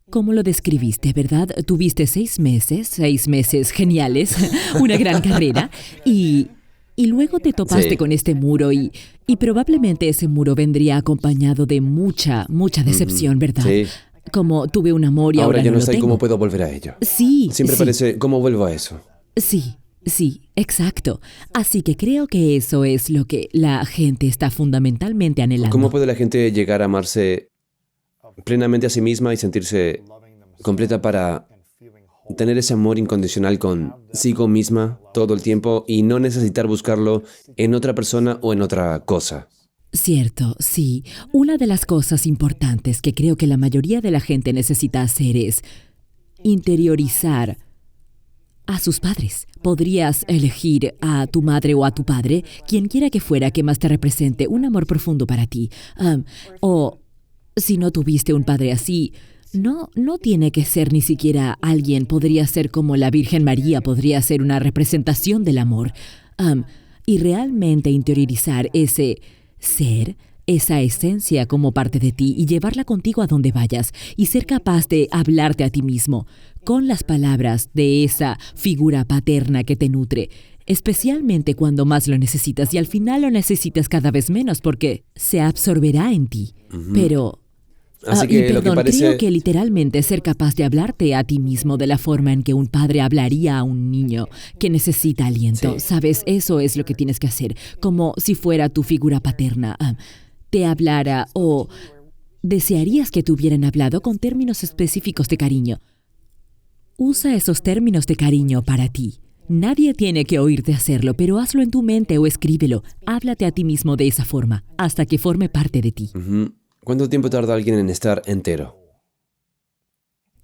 ¿Cómo lo describiste, verdad? Tuviste 6 meses geniales, una gran carrera, y luego te topaste con este muro y probablemente ese muro vendría acompañado de mucha decepción, ¿verdad? Sí. Como tuve un amor y ahora ya no no lo sé tengo. cómo puedo volver a ello. Sí. Siempre parece, ¿cómo vuelvo a eso? Sí, exacto. Así que creo que eso es lo que la gente está fundamentalmente anhelando. ¿Cómo puede la gente llegar a amarse plenamente a sí misma y sentirse completa para tener ese amor incondicional consigo misma todo el tiempo y no necesitar buscarlo en otra persona o en otra cosa? Cierto, sí. Una de las cosas importantes que creo que la mayoría de la gente necesita hacer es interiorizar a sus padres. Podrías elegir a tu madre o a tu padre, quien quiera que fuera que más te represente un amor profundo para ti. O si no tuviste un padre así, no tiene que ser ni siquiera alguien. Podría ser como la Virgen María, podría ser una representación del amor. Y realmente interiorizar ese ser, esa esencia como parte de ti y llevarla contigo a donde vayas y ser capaz de hablarte a ti mismo con las palabras de esa figura paterna que te nutre, especialmente cuando más lo necesitas y al final lo necesitas cada vez menos porque se absorberá en ti. Pero Así que lo que parece... creo que literalmente ser capaz de hablarte a ti mismo de la forma en que un padre hablaría a un niño que necesita aliento. Sí. ¿Sabes? Eso es lo que tienes que hacer. Como si fuera tu figura paterna. Te hablara o desearías que te hubieran hablado con términos específicos de cariño. Usa esos términos de cariño para ti. Nadie tiene que oírte hacerlo, pero hazlo en tu mente o escríbelo. Háblate a ti mismo de esa forma, hasta que forme parte de ti. ¿Cuánto tiempo tarda alguien en estar entero?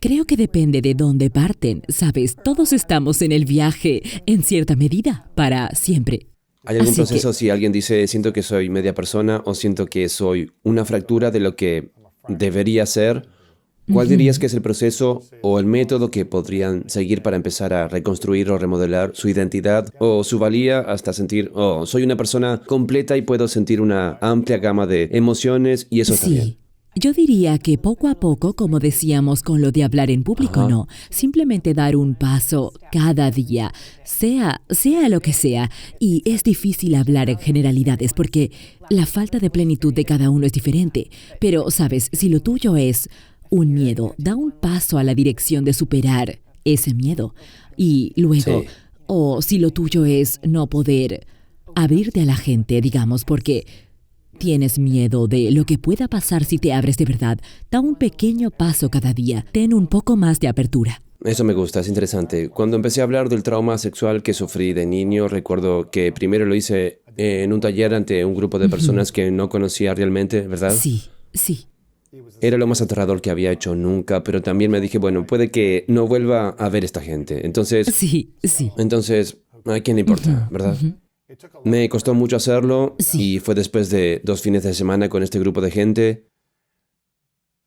Creo que depende de dónde parten. Sabes, todos estamos en el viaje, en cierta medida, para siempre. ¿Hay algún Así proceso si alguien dice, siento que soy media persona o siento que soy una fractura de lo que debería ser? ¿Cuál dirías que es el proceso o el método que podrían seguir para empezar a reconstruir o remodelar su identidad o su valía hasta sentir, soy una persona completa y puedo sentir una amplia gama de emociones y eso está bien? Yo diría que poco a poco, como decíamos con lo de hablar en público, Ajá. no. Simplemente dar un paso cada día, sea lo que sea. Y es difícil hablar en generalidades porque la falta de plenitud de cada uno es diferente. Pero, sabes, si lo tuyo es un miedo, da un paso a la dirección de superar ese miedo. Y luego, Sí. o si lo tuyo es no poder abrirte a la gente, digamos, porque tienes miedo de lo que pueda pasar si te abres de verdad. Da un pequeño paso cada día. Ten un poco más de apertura. Eso me gusta, es interesante. Cuando empecé a hablar del trauma sexual que sufrí de niño, recuerdo que primero lo hice en un taller ante un grupo de personas que no conocía realmente, ¿verdad? Sí, sí, Era lo más aterrador que había hecho nunca, pero también me dije, bueno, puede que no vuelva a ver esta gente. Entonces, sí. ¿a quién le importa, verdad? Me costó mucho hacerlo Sí. y fue después de 2 fines de semana con este grupo de gente.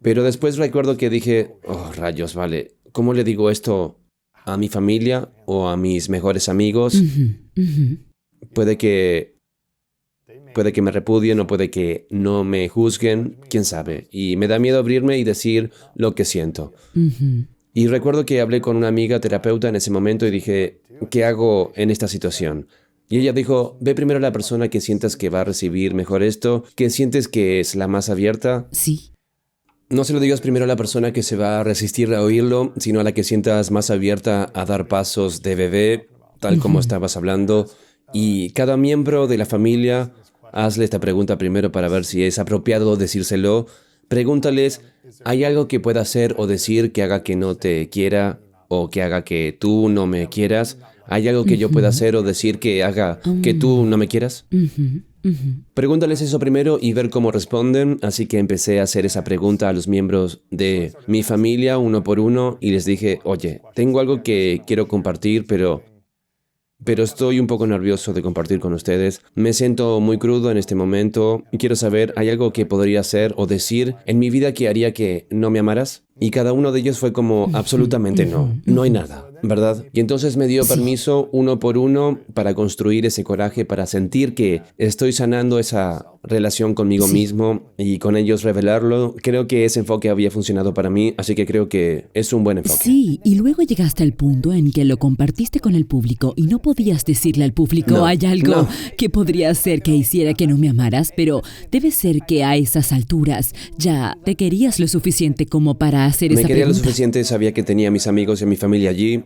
Pero después recuerdo que dije, oh, rayos, vale, ¿cómo le digo esto a mi familia o a mis mejores amigos? Puede que me repudien o puede que no me juzguen, quién sabe. Y me da miedo abrirme y decir lo que siento. Y recuerdo que hablé con una amiga terapeuta en ese momento y dije, ¿qué hago en esta situación? Y ella dijo, ve primero a la persona que sientas que va a recibir mejor esto, que sientes que es la más abierta. Sí. No se lo digas primero a la persona que se va a resistir a oírlo, sino a la que sientas más abierta a dar pasos de bebé, tal como estabas hablando. Y cada miembro de la familia, hazle esta pregunta primero para ver si es apropiado decírselo. Pregúntales, ¿hay algo que pueda hacer o decir que haga que no te quiera o que haga que tú no me quieras? ¿Hay algo que yo pueda hacer o decir que haga que tú no me quieras? Pregúntales eso primero y ver cómo responden, así que empecé a hacer esa pregunta a los miembros de mi familia uno por uno y les dije, oye, tengo algo que quiero compartir, pero estoy un poco nervioso de compartir con ustedes. Me siento muy crudo en este momento. Quiero saber, ¿hay algo que podría hacer o decir en mi vida que haría que no me amaras? Y cada uno de ellos fue como, absolutamente no, no hay nada, ¿verdad? Y entonces me dio permiso uno por uno para construir ese coraje, para sentir que estoy sanando esa relación conmigo mismo y con ellos revelarlo. Creo que ese enfoque había funcionado para mí, así que creo que es un buen enfoque. Sí, y luego llegaste al punto en que lo compartiste con el público y no podías decirle al público, No, hay algo no. que podría hacer que hiciera que no me amaras, pero debe ser que a esas alturas ya te querías lo suficiente como para hacer Me esa quería lo pregunta. suficiente, sabía que tenía a mis amigos y a mi familia allí.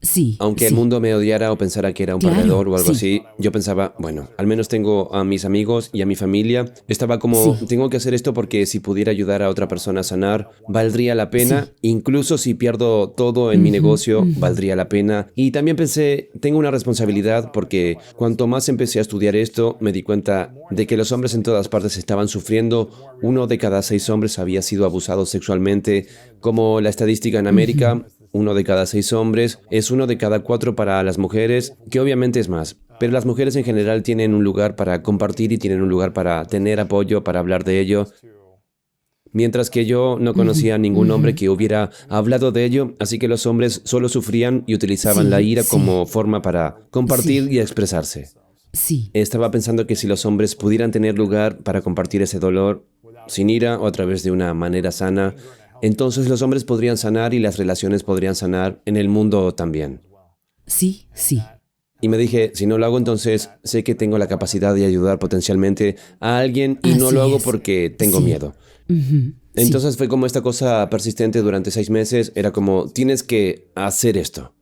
Sí, Aunque el sí. mundo me odiara o pensara que era un Claro, perdedor o algo sí. así, yo pensaba, bueno, al menos tengo a mis amigos y a mi familia. Estaba como, Sí. tengo que hacer esto porque si pudiera ayudar a otra persona a sanar, valdría la pena. Incluso si pierdo todo en mi negocio, valdría la pena. Y también pensé, tengo una responsabilidad porque cuanto más empecé a estudiar esto, me di cuenta de que los hombres en todas partes estaban sufriendo. 1 de cada 6 hombres había sido abusado sexualmente, como la estadística en América. 1 de cada 6 hombres, es 1 de cada 4 para las mujeres, que obviamente es más. Pero las mujeres en general tienen un lugar para compartir y tienen un lugar para tener apoyo, para hablar de ello. Mientras que yo no conocía a ningún hombre que hubiera hablado de ello, así que los hombres solo sufrían y utilizaban Sí, la ira sí. como forma para compartir Sí. y expresarse. Sí. Estaba pensando que si los hombres pudieran tener lugar para compartir ese dolor sin ira o a través de una manera sana, entonces los hombres podrían sanar y las relaciones podrían sanar en el mundo también. Sí, sí. Y me dije, si no lo hago, entonces sé que tengo la capacidad de ayudar potencialmente a alguien y no Así lo hago es. porque tengo Sí. miedo. Sí. Entonces fue como esta cosa persistente durante 6 meses, era como, tienes que hacer esto.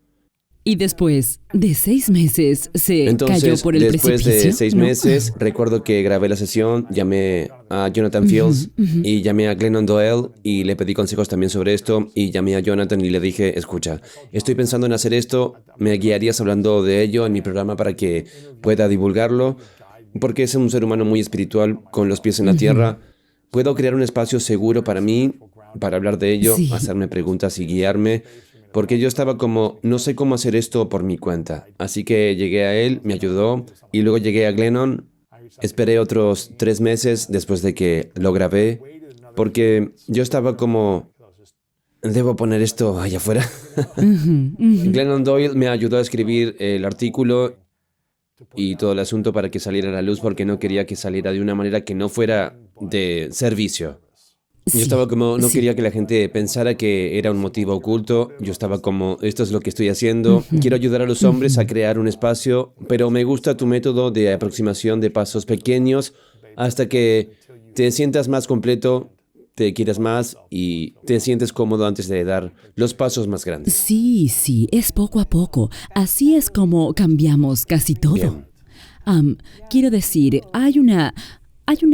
Y después de 6 meses se cayó Entonces, por el después precipicio. de 6 ¿no? meses, recuerdo que grabé la sesión, llamé a Jonathan Fields y llamé a Glennon Doyle y le pedí consejos también sobre esto y llamé a Jonathan y le dije, escucha, estoy pensando en hacer esto, ¿me guiarías hablando de ello en mi programa para que pueda divulgarlo? Porque es un ser humano muy espiritual, con los pies en la tierra. ¿Puedo crear un espacio seguro para mí, para hablar de ello, Sí. hacerme preguntas y guiarme? Porque yo estaba como, no sé cómo hacer esto por mi cuenta. Así que llegué a él, me ayudó, y luego llegué a Glennon. Esperé otros 3 meses después de que lo grabé, porque yo estaba como, ¿debo poner esto allá afuera? Glennon Doyle me ayudó a escribir el artículo y todo el asunto para que saliera a la luz, porque no quería que saliera de una manera que no fuera de servicio. Yo estaba como, no quería que la gente pensara que era un motivo oculto. Yo estaba como, esto es lo que estoy haciendo. Quiero ayudar a los hombres a crear un espacio, pero me gusta tu método de aproximación de pasos pequeños hasta que te sientas más completo, te quieras más y te sientes cómodo antes de dar los pasos más grandes. Sí, sí, es poco a poco. Así es como cambiamos casi todo. Bien. Quiero decir, hay una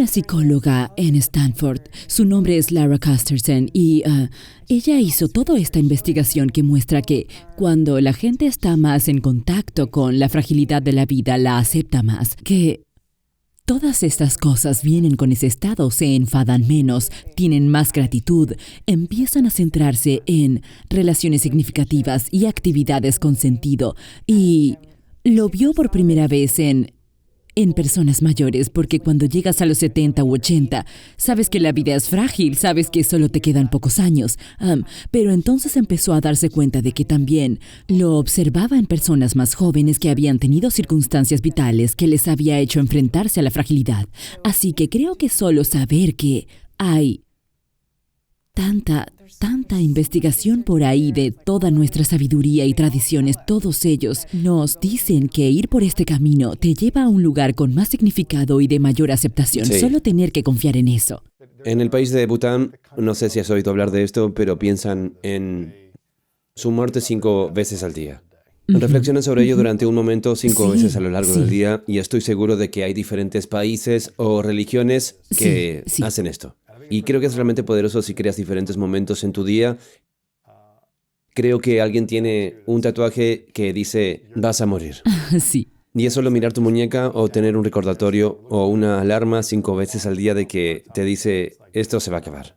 psicóloga en Stanford, su nombre es Lara Casterson, y ella hizo toda esta investigación que muestra que cuando la gente está más en contacto con la fragilidad de la vida, la acepta más, que todas estas cosas vienen con ese estado, se enfadan menos, tienen más gratitud, empiezan a centrarse en relaciones significativas y actividades con sentido, y lo vio por primera vez en personas mayores, porque cuando llegas a los 70 u 80, sabes que la vida es frágil, sabes que solo te quedan pocos años. Pero entonces empezó a darse cuenta de que también lo observaba en personas más jóvenes que habían tenido circunstancias vitales que les había hecho enfrentarse a la fragilidad. Así que creo que solo saber que hay tanta investigación por ahí de toda nuestra sabiduría y tradiciones, todos ellos nos dicen que ir por este camino te lleva a un lugar con más significado y de mayor aceptación. Sí. Solo tener que confiar en eso. En el país de Bután, no sé si has oído hablar de esto, pero piensan en su muerte 5 veces al día. Reflexionan sobre ello durante un momento 5 Sí, veces a lo largo sí. del día y estoy seguro de que hay diferentes países o religiones que Sí, sí. hacen esto. Y creo que es realmente poderoso si creas diferentes momentos en tu día. Creo que alguien tiene un tatuaje que dice, vas a morir. Sí. Y es solo mirar tu muñeca o tener un recordatorio o una alarma 5 veces al día de que te dice, esto se va a acabar.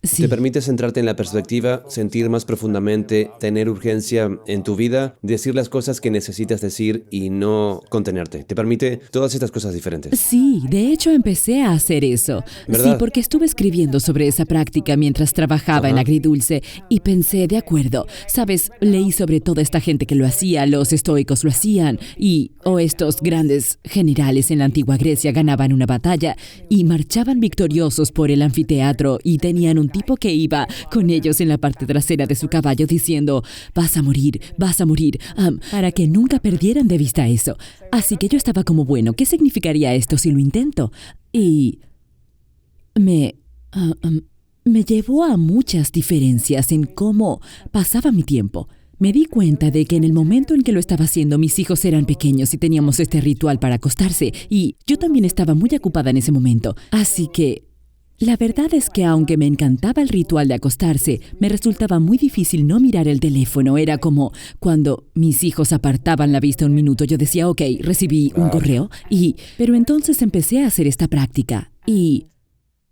Sí. Te permite centrarte en la perspectiva, sentir más profundamente, tener urgencia en tu vida, decir las cosas que necesitas decir y no contenerte. Te permite todas estas cosas diferentes. Sí, de hecho empecé a hacer eso. ¿Verdad? Sí, porque estuve escribiendo sobre esa práctica mientras trabajaba en Agridulce y pensé, de acuerdo, sabes, leí sobre toda esta gente que lo hacía, los estoicos lo hacían o estos grandes generales en la antigua Grecia ganaban una batalla y marchaban victoriosos por el anfiteatro y tenían un tipo que iba con ellos en la parte trasera de su caballo diciendo, vas a morir, para que nunca perdieran de vista eso. Así que yo estaba como, bueno, ¿qué significaría esto si lo intento? Y me llevó a muchas diferencias en cómo pasaba mi tiempo. Me di cuenta de que en el momento en que lo estaba haciendo, mis hijos eran pequeños y teníamos este ritual para acostarse, y yo también estaba muy ocupada en ese momento. Así que la verdad es que aunque me encantaba el ritual de acostarse, me resultaba muy difícil no mirar el teléfono. Era como cuando mis hijos apartaban la vista un minuto, yo decía, ok, recibí un correo, pero entonces empecé a hacer esta práctica y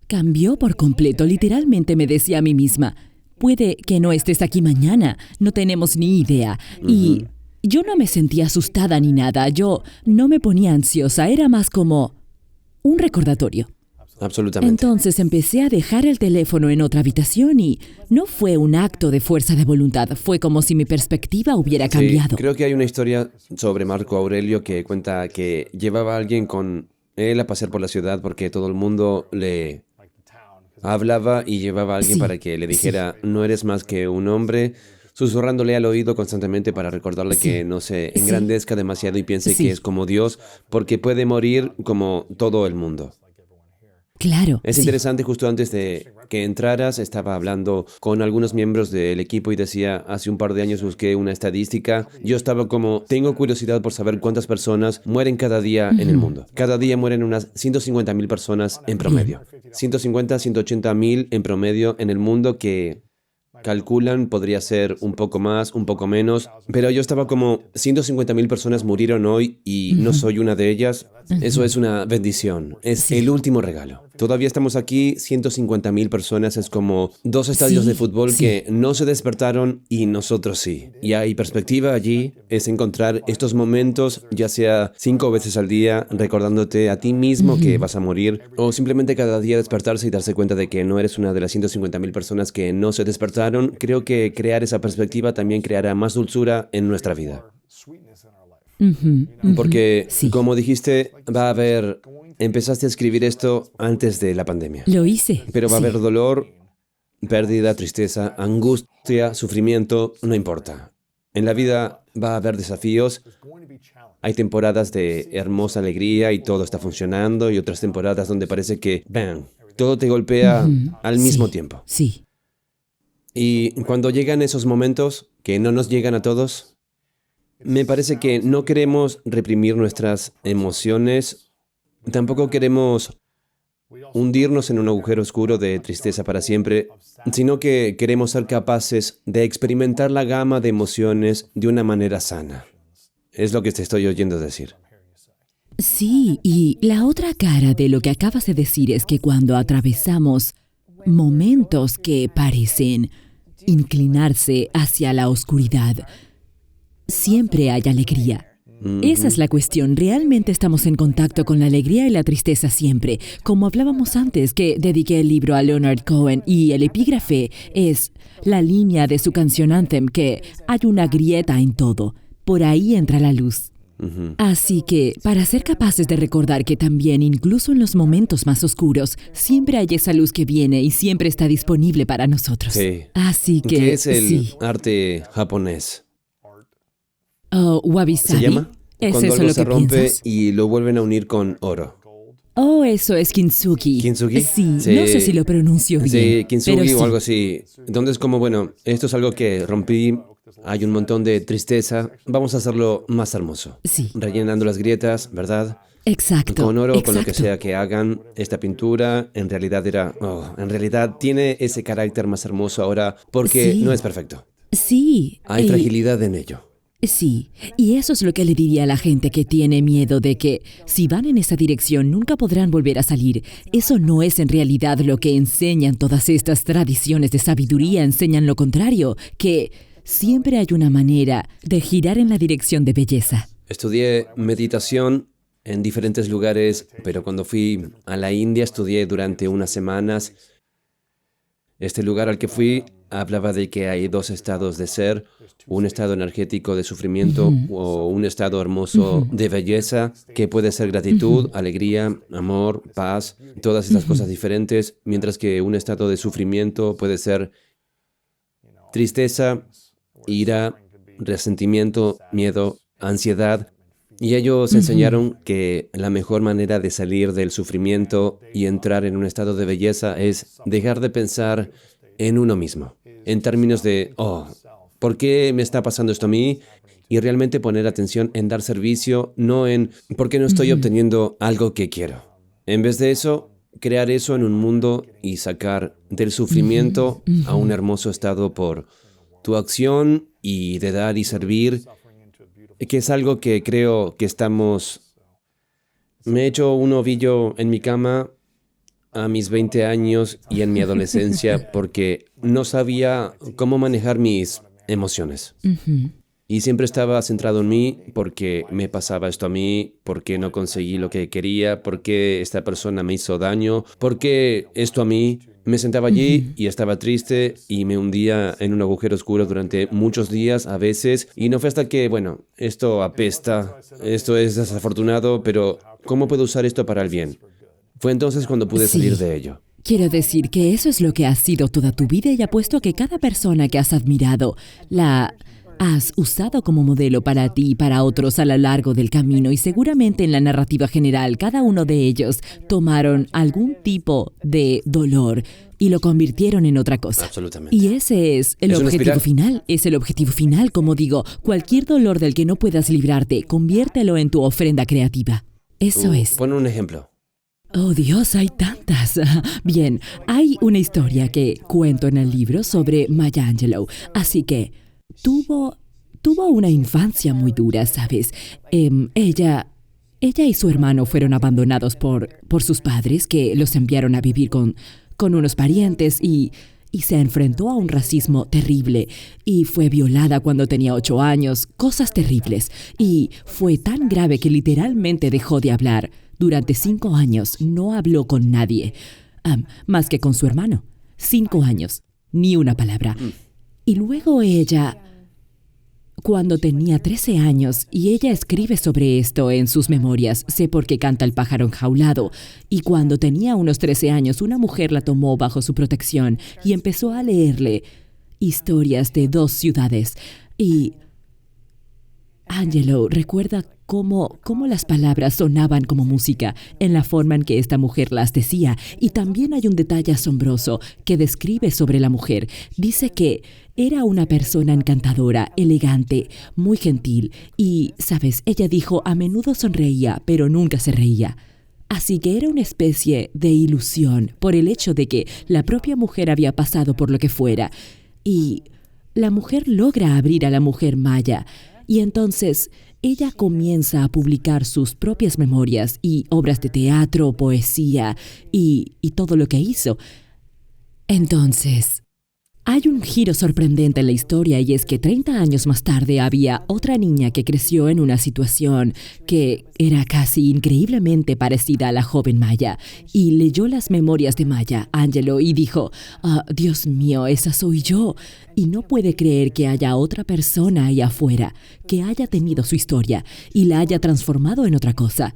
cambió por completo. Literalmente me decía a mí misma, puede que no estés aquí mañana, no tenemos ni idea. Y yo no me sentía asustada ni nada, yo no me ponía ansiosa, era más como un recordatorio. Absolutamente. Entonces empecé a dejar el teléfono en otra habitación y no fue un acto de fuerza de voluntad, fue como si mi perspectiva hubiera cambiado. Sí, creo que hay una historia sobre Marco Aurelio que cuenta que llevaba a alguien con él a pasear por la ciudad porque todo el mundo le hablaba y llevaba a alguien Sí, para que le dijera, no eres más que un hombre, susurrándole al oído constantemente para recordarle que no se engrandezca demasiado y piense Sí. que es como Dios, porque puede morir como todo el mundo. Claro. Es sí. interesante, justo antes de que entraras, estaba hablando con algunos miembros del equipo y decía, hace un par de años busqué una estadística, yo estaba como, tengo curiosidad por saber cuántas personas mueren cada día en el mundo. Cada día mueren unas 150.000 personas en promedio. 150, 180.000 en promedio en el mundo que calculan podría ser un poco más, un poco menos, pero yo estaba como 150.000 personas murieron hoy y no soy una de ellas. Eso es una bendición, es el último regalo. Todavía estamos aquí, 150.000 personas, es como 2 estadios Sí, de fútbol sí. que no se despertaron y nosotros sí. Y hay perspectiva allí, es encontrar estos momentos, ya sea 5 veces al día, recordándote a ti mismo que vas a morir, o simplemente cada día despertarse y darse cuenta de que no eres una de las 150.000 personas que no se despertaron. Creo que crear esa perspectiva también creará más dulzura en nuestra vida. Porque, Sí. como dijiste, empezaste a escribir esto antes de la pandemia. Lo hice. Pero va a sí. haber dolor, pérdida, tristeza, angustia, sufrimiento, no importa. En la vida va a haber desafíos. Hay temporadas de hermosa alegría y todo está funcionando, y otras temporadas donde parece que, ¡bam!, todo te golpea al mismo tiempo. Sí. Y cuando llegan esos momentos, que no nos llegan a todos, me parece que no queremos reprimir nuestras emociones, tampoco queremos hundirnos en un agujero oscuro de tristeza para siempre, sino que queremos ser capaces de experimentar la gama de emociones de una manera sana. Es lo que te estoy oyendo decir. Sí, y la otra cara de lo que acabas de decir es que cuando atravesamos momentos que parecen inclinarse hacia la oscuridad, siempre hay alegría. Esa es la cuestión. Realmente estamos en contacto con la alegría y la tristeza siempre. Como hablábamos antes, que dediqué el libro a Leonard Cohen y el epígrafe es la línea de su canción Anthem, que hay una grieta en todo. Por ahí entra la luz. Así que, para ser capaces de recordar que también, incluso en los momentos más oscuros, siempre hay esa luz que viene y siempre está disponible para nosotros. Sí. Así que, ¿Qué es el sí. arte japonés? Oh, wabi ¿Se sabi. llama? ¿Es Cuando eso algo lo se que rompe piensas? y lo vuelven a unir con oro. Oh, eso es kintsugi. ¿Kintsugi? Sí, no sé si lo pronuncio bien. Sí, kintsugi pero o sí. algo así. Entonces, como, bueno, esto es algo que rompí, hay un montón de tristeza, vamos a hacerlo más hermoso. Sí. Rellenando las grietas, ¿verdad? Exacto. Con oro, con lo que exacto. sea que hagan. Esta pintura en realidad en realidad tiene ese carácter más hermoso ahora porque Sí. no es perfecto. Sí. Hay fragilidad en ello. Sí, y eso es lo que le diría a la gente que tiene miedo de que si van en esa dirección nunca podrán volver a salir. Eso no es en realidad lo que enseñan todas estas tradiciones de sabiduría, enseñan lo contrario, que siempre hay una manera de girar en la dirección de belleza. Estudié meditación en diferentes lugares, pero cuando fui a la India estudié durante unas semanas. Este lugar al que fui hablaba de que hay dos estados de ser, un estado energético de sufrimiento o un estado hermoso de belleza, que puede ser gratitud, alegría, amor, paz, todas estas cosas diferentes, mientras que un estado de sufrimiento puede ser tristeza, ira, resentimiento, miedo, ansiedad. Y ellos enseñaron que la mejor manera de salir del sufrimiento y entrar en un estado de belleza es dejar de pensar en uno mismo, en términos de, ¿por qué me está pasando esto a mí? Y realmente poner atención en dar servicio, no en ¿por qué no estoy obteniendo algo que quiero? En vez de eso, crear eso en un mundo y sacar del sufrimiento a un hermoso estado por tu acción y de dar y servir, que es algo que creo que Me he hecho un ovillo en mi cama a mis 20 años y en mi adolescencia porque no sabía cómo manejar mis emociones. Y siempre estaba centrado en mí porque me pasaba esto a mí, porque no conseguí lo que quería, porque esta persona me hizo daño, porque esto a mí. Me sentaba allí y estaba triste y me hundía en un agujero oscuro durante muchos días a veces. Y no fue hasta que, esto apesta, esto es desafortunado, pero ¿cómo puedo usar esto para el bien? Fue entonces cuando pude salir de ello. Quiero decir que eso es lo que ha sido toda tu vida y apuesto a que cada persona que has admirado la has usado como modelo para ti y para otros a lo largo del camino y seguramente en la narrativa general cada uno de ellos tomaron algún tipo de dolor y lo convirtieron en otra cosa. Absolutamente. Y ese es el Es una objetivo espiral. final, es el objetivo final, como digo, cualquier dolor del que no puedas librarte, conviértelo en tu ofrenda creativa. Eso es. Pon un ejemplo. Oh Dios, hay tantas. Bien, hay una historia que cuento en el libro sobre Maya Angelou, así que tuvo una infancia muy dura, ¿sabes? Ella y su hermano fueron abandonados por sus padres, que los enviaron a vivir con unos parientes y se enfrentó a un racismo terrible y fue violada cuando tenía 8 años, cosas terribles. Y fue tan grave que literalmente dejó de hablar. Durante 5 años no habló con nadie, más que con su hermano. 5 años, ni una palabra. Y luego ella, cuando tenía 13 años, y ella escribe sobre esto en sus memorias. Sé por qué canta el pájaro enjaulado. Y cuando tenía unos 13 años, una mujer la tomó bajo su protección y empezó a leerle historias de 2 ciudades. Y Angelo recuerda cómo las palabras sonaban como música en la forma en que esta mujer las decía. Y también hay un detalle asombroso que describe sobre la mujer. Dice que era una persona encantadora, elegante, muy gentil. Y, ¿sabes? Ella dijo, a menudo sonreía, pero nunca se reía. Así que era una especie de ilusión por el hecho de que la propia mujer había pasado por lo que fuera. Y la mujer logra abrir a la mujer maya. Y entonces ella comienza a publicar sus propias memorias y obras de teatro, poesía y todo lo que hizo. Entonces, hay un giro sorprendente en la historia, y es que 30 años más tarde había otra niña que creció en una situación que era casi increíblemente parecida a la joven Maya, y leyó las memorias de Maya, Angelo, y dijo, Dios mío, esa soy yo, y no puede creer que haya otra persona ahí afuera que haya tenido su historia y la haya transformado en otra cosa.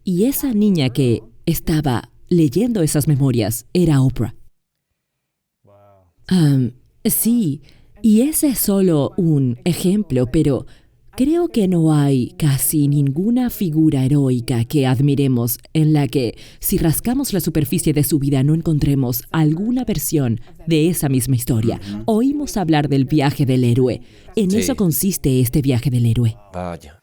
Y esa niña que estaba leyendo esas memorias era Oprah. Sí, y ese es solo un ejemplo, pero creo que no hay casi ninguna figura heroica que admiremos en la que, si rascamos la superficie de su vida, no encontremos alguna versión de esa misma historia. Oímos hablar del viaje del héroe. En Sí. eso consiste este viaje del héroe. Vaya.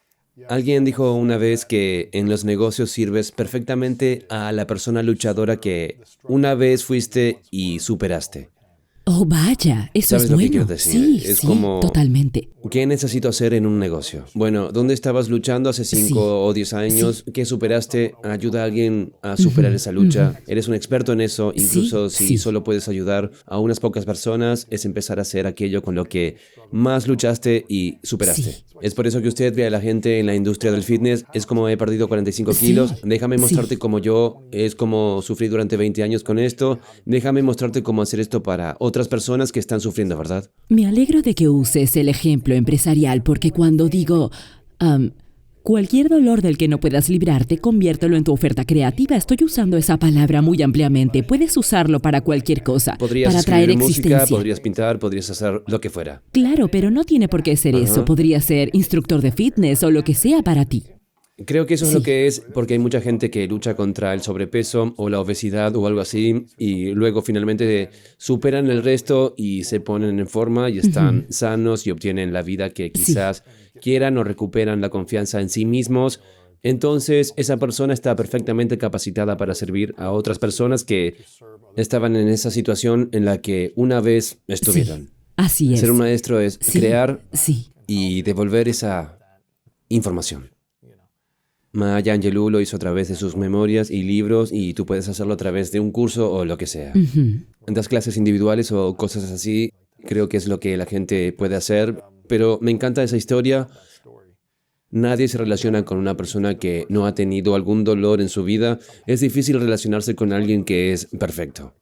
Alguien dijo una vez que en los negocios sirves perfectamente a la persona luchadora que una vez fuiste y superaste. Oh, vaya, eso ¿Sabes es lo que bueno. quiero decir? Sí, Es sí, como- totalmente. ¿Qué necesito hacer en un negocio? Bueno, ¿dónde estabas luchando hace 5 Sí. o 10 años? ¿Qué superaste? Ayuda a alguien a superar esa lucha. Eres un experto en eso. Incluso si sí. solo puedes ayudar a unas pocas personas, es empezar a hacer aquello con lo que más luchaste y superaste. Sí. Es por eso que usted ve a la gente en la industria del fitness. Es como he perdido 45 Sí. kilos. Déjame Sí. mostrarte cómo yo. Es como sufrí durante 20 años con esto. Déjame mostrarte cómo hacer esto para otras personas que están sufriendo, ¿verdad? Me alegro de que uses el ejemplo empresarial, porque cuando digo cualquier dolor del que no puedas librarte, conviértelo en tu oferta creativa. Estoy usando esa palabra muy ampliamente. Puedes usarlo para cualquier cosa, Podrías para traer escribir música, existencia. podrías pintar, podrías hacer lo que fuera. Claro, pero no tiene por qué ser eso. Podría ser instructor de fitness o lo que sea para ti. Creo que eso es Sí. lo que es, porque hay mucha gente que lucha contra el sobrepeso o la obesidad o algo así, y luego finalmente superan el resto y se ponen en forma y están sanos y obtienen la vida que quizás quieran o recuperan la confianza en sí mismos. Entonces, esa persona está perfectamente capacitada para servir a otras personas que estaban en esa situación en la que una vez estuvieron. Así es. Ser un maestro es Sí, crear Sí. y devolver esa información. Maya Angelou lo hizo a través de sus memorias y libros, y tú puedes hacerlo a través de un curso o lo que sea. Das clases individuales o cosas así, creo que es lo que la gente puede hacer, pero me encanta esa historia. Nadie se relaciona con una persona que no ha tenido algún dolor en su vida. Es difícil relacionarse con alguien que es perfecto.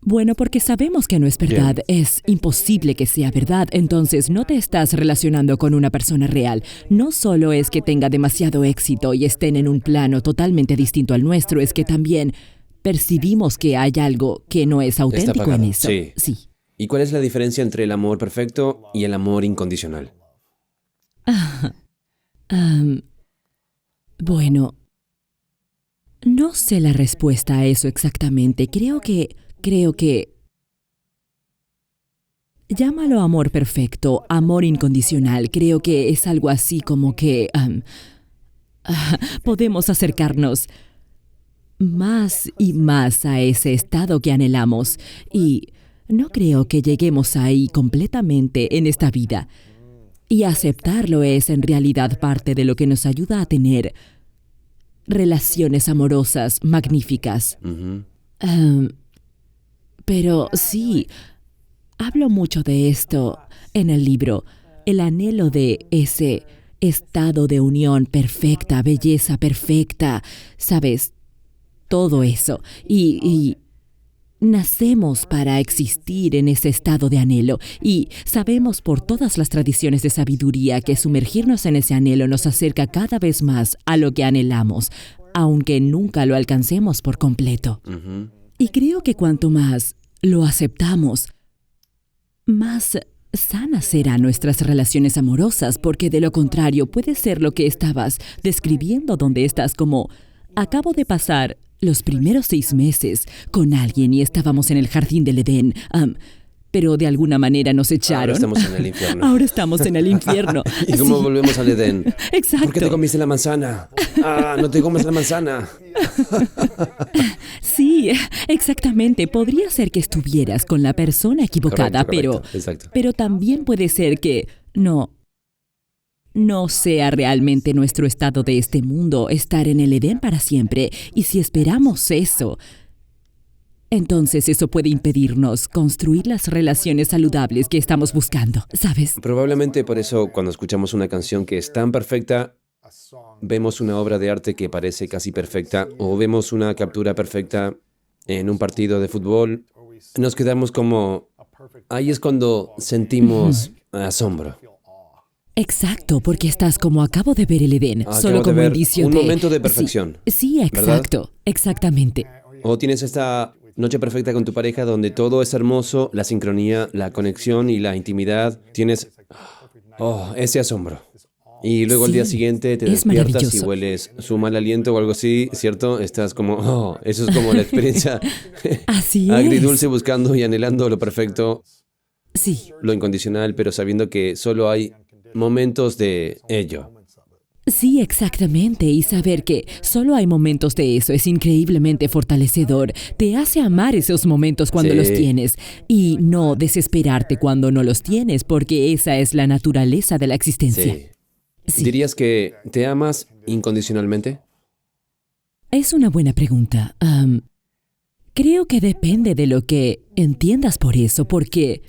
Bueno, porque sabemos que no es verdad. Es imposible que sea verdad. Entonces no te estás relacionando con una persona real. No solo es que tenga demasiado éxito y estén en un plano totalmente distinto al nuestro, es que también percibimos que hay algo que no es auténtico en apagado. eso. Sí. ¿Y cuál es la diferencia entre el amor perfecto y el amor incondicional? Bueno, no sé la respuesta a eso exactamente. Creo que llámalo amor perfecto, amor incondicional. Creo que es algo así como que podemos acercarnos más y más a ese estado que anhelamos, y no creo que lleguemos ahí completamente en esta vida. Y aceptarlo es en realidad parte de lo que nos ayuda a tener relaciones amorosas magníficas. Pero sí, hablo mucho de esto en el libro, el anhelo de ese estado de unión perfecta, belleza perfecta, ¿sabes? Todo eso. Y nacemos para existir en ese estado de anhelo y sabemos por todas las tradiciones de sabiduría que sumergirnos en ese anhelo nos acerca cada vez más a lo que anhelamos, aunque nunca lo alcancemos por completo. Y creo que cuanto más lo aceptamos, más sanas serán nuestras relaciones amorosas, porque de lo contrario puede ser lo que estabas describiendo, donde estás como, acabo de pasar los primeros 6 meses con alguien y estábamos en el jardín del Edén, pero de alguna manera nos echaron. Ahora estamos en el infierno. Ahora estamos en el infierno. ¿Y cómo volvemos al Edén? Exacto. ¿Por qué te comiste la manzana? No te comes la manzana. Sí, exactamente. Podría ser que estuvieras con la persona equivocada, Correcto. Exacto. pero también puede ser que no sea realmente nuestro estado de este mundo, estar en el Edén para siempre. Y si esperamos eso, entonces eso puede impedirnos construir las relaciones saludables que estamos buscando, ¿sabes? Probablemente por eso cuando escuchamos una canción que es tan perfecta, vemos una obra de arte que parece casi perfecta o vemos una captura perfecta en un partido de fútbol, nos quedamos como... Ahí es cuando sentimos asombro. Exacto, porque estás como acabo de ver el Edén, Acabo solo de como ver indicio un de... momento de perfección. Sí, exacto, exactamente. O tienes esta noche perfecta con tu pareja donde todo es hermoso, la sincronía, la conexión y la intimidad. Tienes ese asombro. Y luego al día Sí, siguiente te es despiertas y maravilloso. hueles su mal aliento o algo así, ¿cierto? Estás como, eso es como la experiencia Así agridulce buscando y anhelando lo perfecto, es. Sí, lo incondicional, pero sabiendo que solo hay momentos de ello. sí, exactamente. Y saber que solo hay momentos de eso es increíblemente fortalecedor. Te hace amar esos momentos cuando Sí. los tienes y no desesperarte cuando no los tienes, porque esa es la naturaleza de la existencia. Sí. Sí. ¿Dirías que te amas incondicionalmente? Es una buena pregunta. Creo que depende de lo que entiendas por eso, porque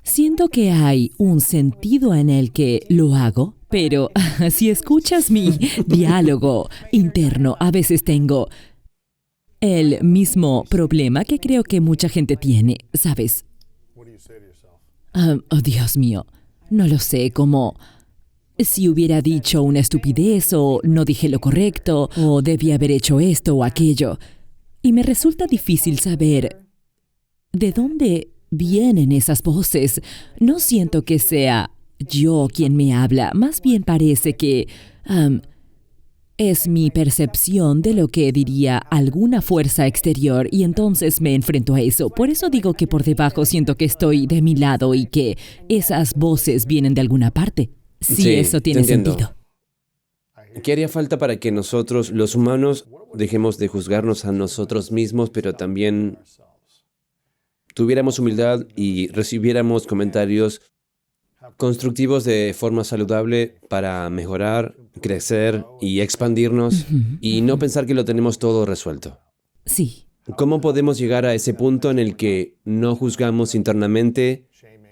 siento que hay un sentido en el que lo hago, pero si escuchas mi diálogo interno, a veces tengo el mismo problema que creo que mucha gente tiene, ¿sabes? Oh, Dios mío, no lo sé, como si hubiera dicho una estupidez o no dije lo correcto o debí haber hecho esto o aquello. Y me resulta difícil saber de dónde vienen esas voces. No siento que sea yo quien me habla, más bien parece que es mi percepción de lo que diría alguna fuerza exterior y entonces me enfrento a eso. Por eso digo que por debajo siento que estoy de mi lado y que esas voces vienen de alguna parte. Sí, eso te tiene entiendo. sentido. ¿Qué haría falta para que nosotros, los humanos, dejemos de juzgarnos a nosotros mismos, pero también tuviéramos humildad y recibiéramos comentarios constructivos de forma saludable para mejorar, crecer y expandirnos y no pensar que lo tenemos todo resuelto? Sí, ¿Cómo podemos llegar a ese punto en el que no juzgamos internamente,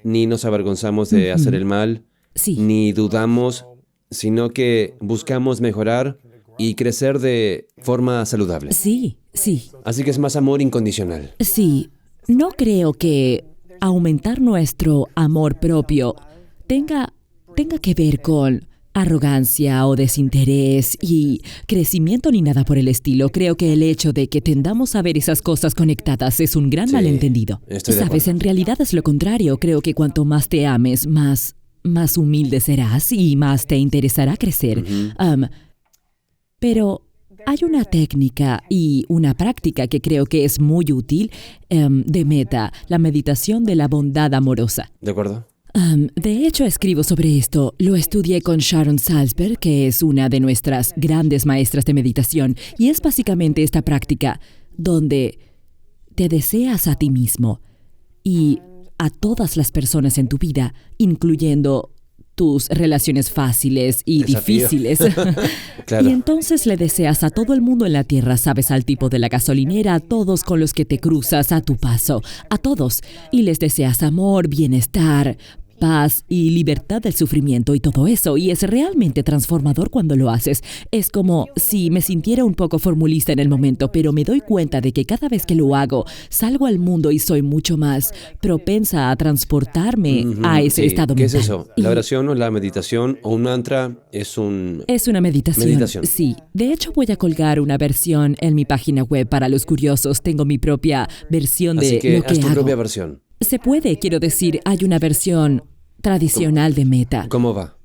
ni nos avergonzamos de hacer el mal, sí. ni dudamos, sino que buscamos mejorar y crecer de forma saludable? Sí, sí, Así que es más amor incondicional. sí. No creo que aumentar nuestro amor propio tenga que ver con arrogancia o desinterés y crecimiento ni nada por el estilo. Creo que el hecho de que tendamos a ver esas cosas conectadas es un gran Sí, malentendido. estoy de Sabes, acuerdo. en realidad es lo contrario. Creo que cuanto más te ames, más humilde serás y más te interesará crecer. Pero hay una técnica y una práctica que creo que es muy útil de Meta, la meditación de la bondad amorosa. ¿De acuerdo? De hecho, escribo sobre esto. Lo estudié con Sharon Salzberg, que es una de nuestras grandes maestras de meditación, y es básicamente esta práctica donde te deseas a ti mismo y a todas las personas en tu vida, incluyendo tus relaciones fáciles y Desafío. difíciles. Claro. Y entonces le deseas a todo el mundo en la tierra, sabes, al tipo de la gasolinera, a todos con los que te cruzas a tu paso, a todos. Y les deseas amor, bienestar, paz y libertad del sufrimiento y todo eso, y es realmente transformador cuando lo haces. Es como si me sintiera un poco formulista en el momento, pero me doy cuenta de que cada vez que lo hago, salgo al mundo y soy mucho más propensa a transportarme a ese estado ¿Qué mental. es eso? ¿La oración o la meditación o un mantra es un... Es una meditación. Meditación. Sí. De hecho, voy a colgar una versión en mi página web para los curiosos. Tengo mi propia versión de Así que lo que haz tu hago. propia versión. Se puede, quiero decir, hay una versión tradicional de Meta. ¿Cómo va?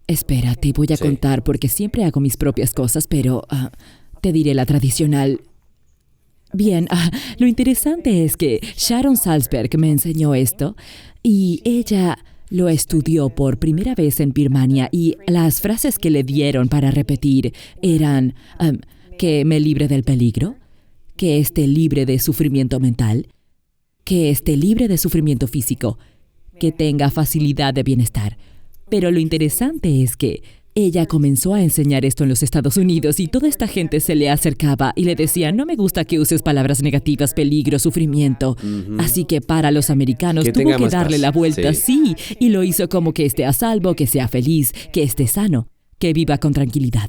Espera, te voy a Sí. contar porque siempre hago mis propias cosas, pero te diré la tradicional. Bien, lo interesante es que Sharon Salzberg me enseñó esto y ella lo estudió por primera vez en Birmania y las frases que le dieron para repetir eran que me libre del peligro, que esté libre de sufrimiento mental, que esté libre de sufrimiento físico, que tenga facilidad de bienestar. Pero lo interesante es que ella comenzó a enseñar esto en los Estados Unidos y toda esta gente se le acercaba y le decía, no me gusta que uses palabras negativas, peligro, sufrimiento. Así que para los americanos Que tuvo tenga que más darle paz. la vuelta, Sí. sí, y lo hizo como que esté a salvo, que sea feliz, que esté sano, que viva con tranquilidad.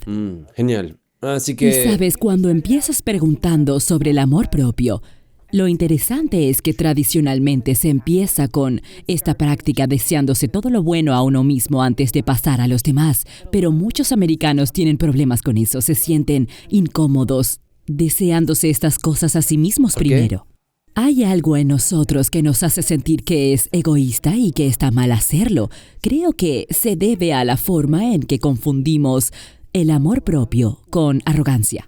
Genial. Así Y que... sabes, cuando empiezas preguntando sobre el amor propio, lo interesante es que tradicionalmente se empieza con esta práctica deseándose todo lo bueno a uno mismo antes de pasar a los demás, pero muchos americanos tienen problemas con eso, se sienten incómodos deseándose estas cosas a sí mismos ¿Por qué? primero. Hay algo en nosotros que nos hace sentir que es egoísta y que está mal hacerlo. Creo que se debe a la forma en que confundimos el amor propio con arrogancia.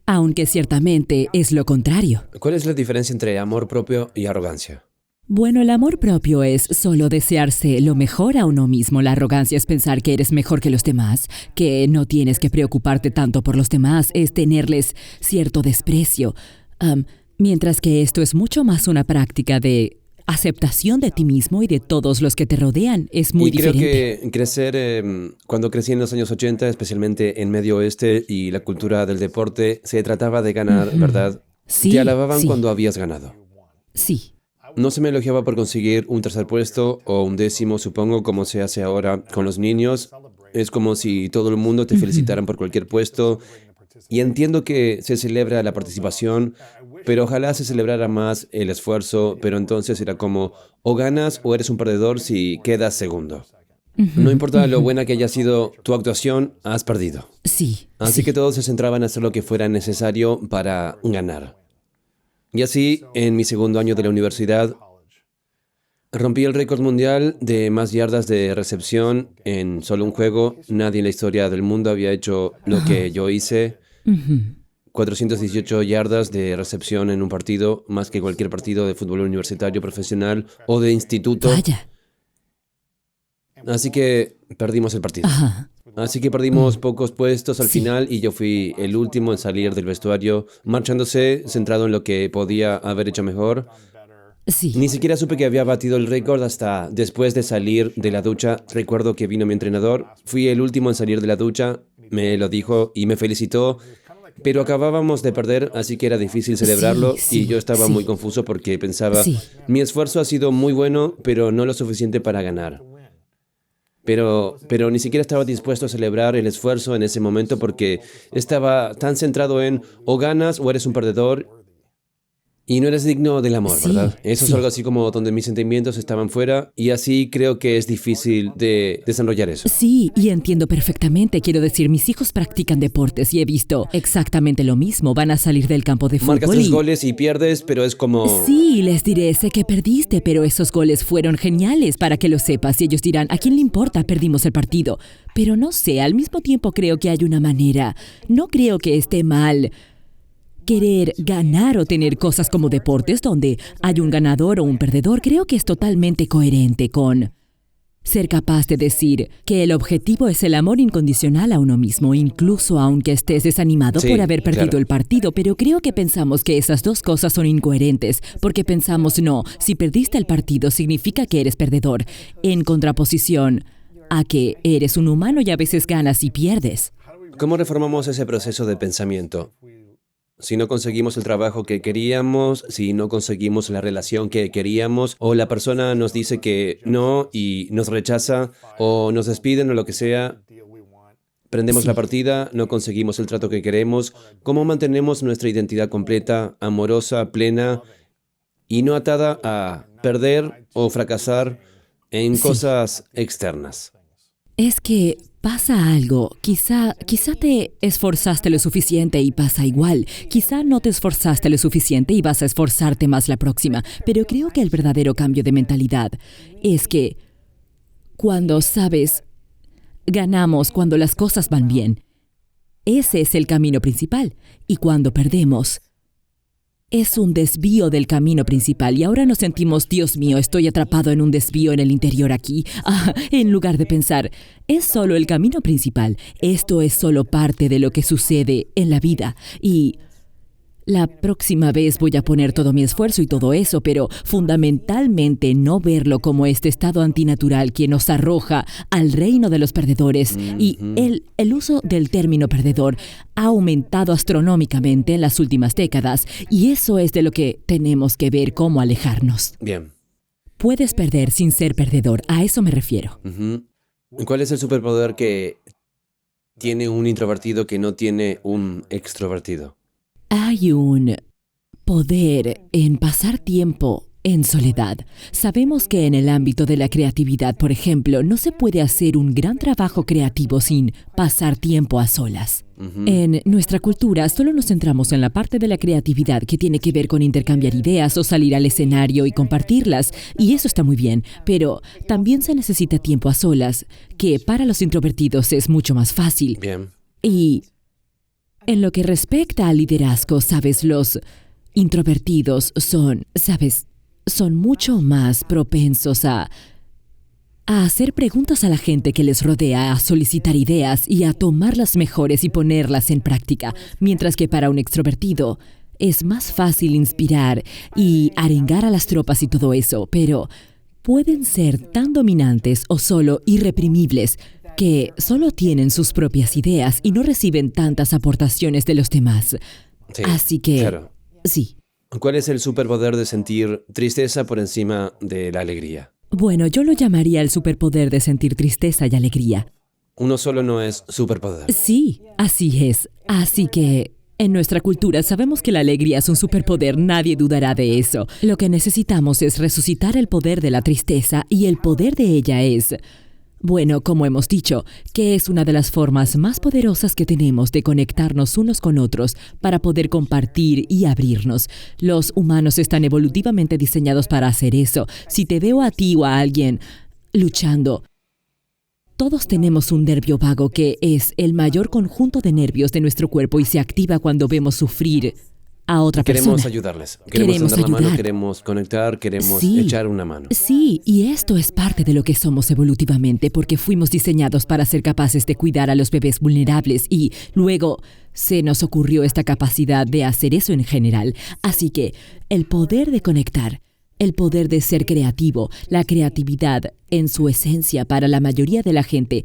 Aunque ciertamente es lo contrario. ¿Cuál es la diferencia entre amor propio y arrogancia? Bueno, el amor propio es solo desearse lo mejor a uno mismo. La arrogancia es pensar que eres mejor que los demás, que no tienes que preocuparte tanto por los demás, es tenerles cierto desprecio. Mientras que esto es mucho más una práctica de aceptación de ti mismo y de todos los que te rodean. Es muy y creo diferente. que crecer, cuando crecí en los años 80, especialmente en Medio Oeste y la cultura del deporte, se trataba de ganar, ¿verdad? Sí, Te alababan sí. cuando habías ganado. Sí. No se me elogiaba por conseguir un tercer puesto o un décimo, supongo, como se hace ahora con los niños. Es como si todo el mundo te felicitaran por cualquier puesto. Y entiendo que se celebra la participación, pero ojalá se celebrara más el esfuerzo, pero entonces era como, o ganas o eres un perdedor si quedas segundo. No importa lo buena que haya sido tu actuación, has perdido. Sí. Así sí. que todos se centraban en hacer lo que fuera necesario para ganar. Y así, en mi segundo año de la universidad, rompí el récord mundial de más yardas de recepción en solo un juego. Nadie en la historia del mundo había hecho lo que yo hice. 418 yardas de recepción en un partido, más que cualquier partido de fútbol universitario, profesional o de instituto. Vaya. Así que perdimos el partido. Ajá. Así que perdimos pocos puestos al final y yo fui el último en salir del vestuario, marchándose, centrado en lo que podía haber hecho mejor. Sí. Ni siquiera supe que había batido el récord hasta después de salir de la ducha. Recuerdo que vino mi entrenador, fui el último en salir de la ducha, me lo dijo y me felicitó, pero acabábamos de perder, así que era difícil celebrarlo Sí, y yo estaba sí. muy confuso porque pensaba, Sí. mi esfuerzo ha sido muy bueno, pero no lo suficiente para ganar. Pero ni siquiera estaba dispuesto a celebrar el esfuerzo en ese momento porque estaba tan centrado en o ganas o eres un perdedor y no eres digno del amor, Sí, ¿verdad? Eso es sí. algo así como donde mis sentimientos estaban fuera y así creo que es difícil de desarrollar eso. Sí, y entiendo perfectamente. Quiero decir, mis hijos practican deportes y he visto exactamente lo mismo. Van a salir del campo de Marcas fútbol 3 y... goles y pierdes, pero es como... Sí, les diré, sé que perdiste, pero esos goles fueron geniales para que lo sepas. Y ellos dirán, ¿a quién le importa? Perdimos el partido. Pero no sé, al mismo tiempo creo que hay una manera. No creo que esté mal querer ganar o tener cosas como deportes donde hay un ganador o un perdedor. Creo que es totalmente coherente con ser capaz de decir que el objetivo es el amor incondicional a uno mismo, incluso aunque estés desanimado Sí, por haber perdido claro. el partido. Pero creo que pensamos que esas dos cosas son incoherentes, porque pensamos, no, si perdiste el partido significa que eres perdedor, en contraposición a que eres un humano y a veces ganas y pierdes. ¿Cómo reformamos ese proceso de pensamiento? si no conseguimos el trabajo que queríamos, si no conseguimos la relación que queríamos, o la persona nos dice que no y nos rechaza, o nos despiden o lo que sea, prendemos la partida, no conseguimos el trato que queremos. ¿Cómo mantenemos nuestra identidad completa, amorosa, plena y no atada a perder o fracasar en cosas externas? Es que pasa algo. Quizá te esforzaste lo suficiente y pasa igual. Quizá no te esforzaste lo suficiente y vas a esforzarte más la próxima. Pero creo que el verdadero cambio de mentalidad es que cuando sabes, ganamos cuando las cosas van bien. Ese es el camino principal. Y cuando perdemos, es un desvío del camino principal. Y ahora nos sentimos, Dios mío, estoy atrapado en un desvío en el interior aquí. En lugar de pensar, es solo el camino principal. Esto es solo parte de lo que sucede en la vida. Y la próxima vez voy a poner todo mi esfuerzo y todo eso, pero fundamentalmente no verlo como este estado antinatural que nos arroja al reino de los perdedores. Y el uso del término perdedor ha aumentado astronómicamente en las últimas décadas, y eso es de lo que tenemos que ver cómo alejarnos. Bien. Puedes perder sin ser perdedor, a eso me refiero. ¿Cuál es el superpoder que tiene un introvertido que no tiene un extrovertido? Hay un poder en pasar tiempo en soledad. Sabemos que en el ámbito de la creatividad, por ejemplo, no se puede hacer un gran trabajo creativo sin pasar tiempo a solas. En nuestra cultura solo nos centramos en la parte de la creatividad que tiene que ver con intercambiar ideas o salir al escenario y compartirlas, y eso está muy bien, pero también se necesita tiempo a solas, que para los introvertidos es mucho más fácil. Bien. Y en lo que respecta al liderazgo, sabes, los introvertidos son mucho más propensos a hacer preguntas a la gente que les rodea, a solicitar ideas y a tomar las mejores y ponerlas en práctica, mientras que para un extrovertido es más fácil inspirar y arengar a las tropas y todo eso, pero pueden ser tan dominantes o solo irreprimibles que solo tienen sus propias ideas y no reciben tantas aportaciones de los demás. Sí, Así que, claro. Sí. ¿Cuál es el superpoder de sentir tristeza por encima de la alegría? Bueno, yo lo llamaría el superpoder de sentir tristeza y alegría. Uno solo no es superpoder. Sí, así es. Así que en nuestra cultura sabemos que la alegría es un superpoder, nadie dudará de eso. Lo que necesitamos es resucitar el poder de la tristeza, y el poder de ella es, bueno, como hemos dicho, que es una de las formas más poderosas que tenemos de conectarnos unos con otros para poder compartir y abrirnos. Los humanos están evolutivamente diseñados para hacer eso. Si te veo a ti o a alguien luchando, todos tenemos un nervio vago que es el mayor conjunto de nervios de nuestro cuerpo y se activa cuando vemos sufrir a otra persona. Queremos ayudarles. Queremos tender la mano, queremos conectar, queremos echar una mano. Sí, y esto es parte de lo que somos evolutivamente, porque fuimos diseñados para ser capaces de cuidar a los bebés vulnerables y luego se nos ocurrió esta capacidad de hacer eso en general. Así que el poder de conectar, el poder de ser creativo, la creatividad en su esencia para la mayoría de la gente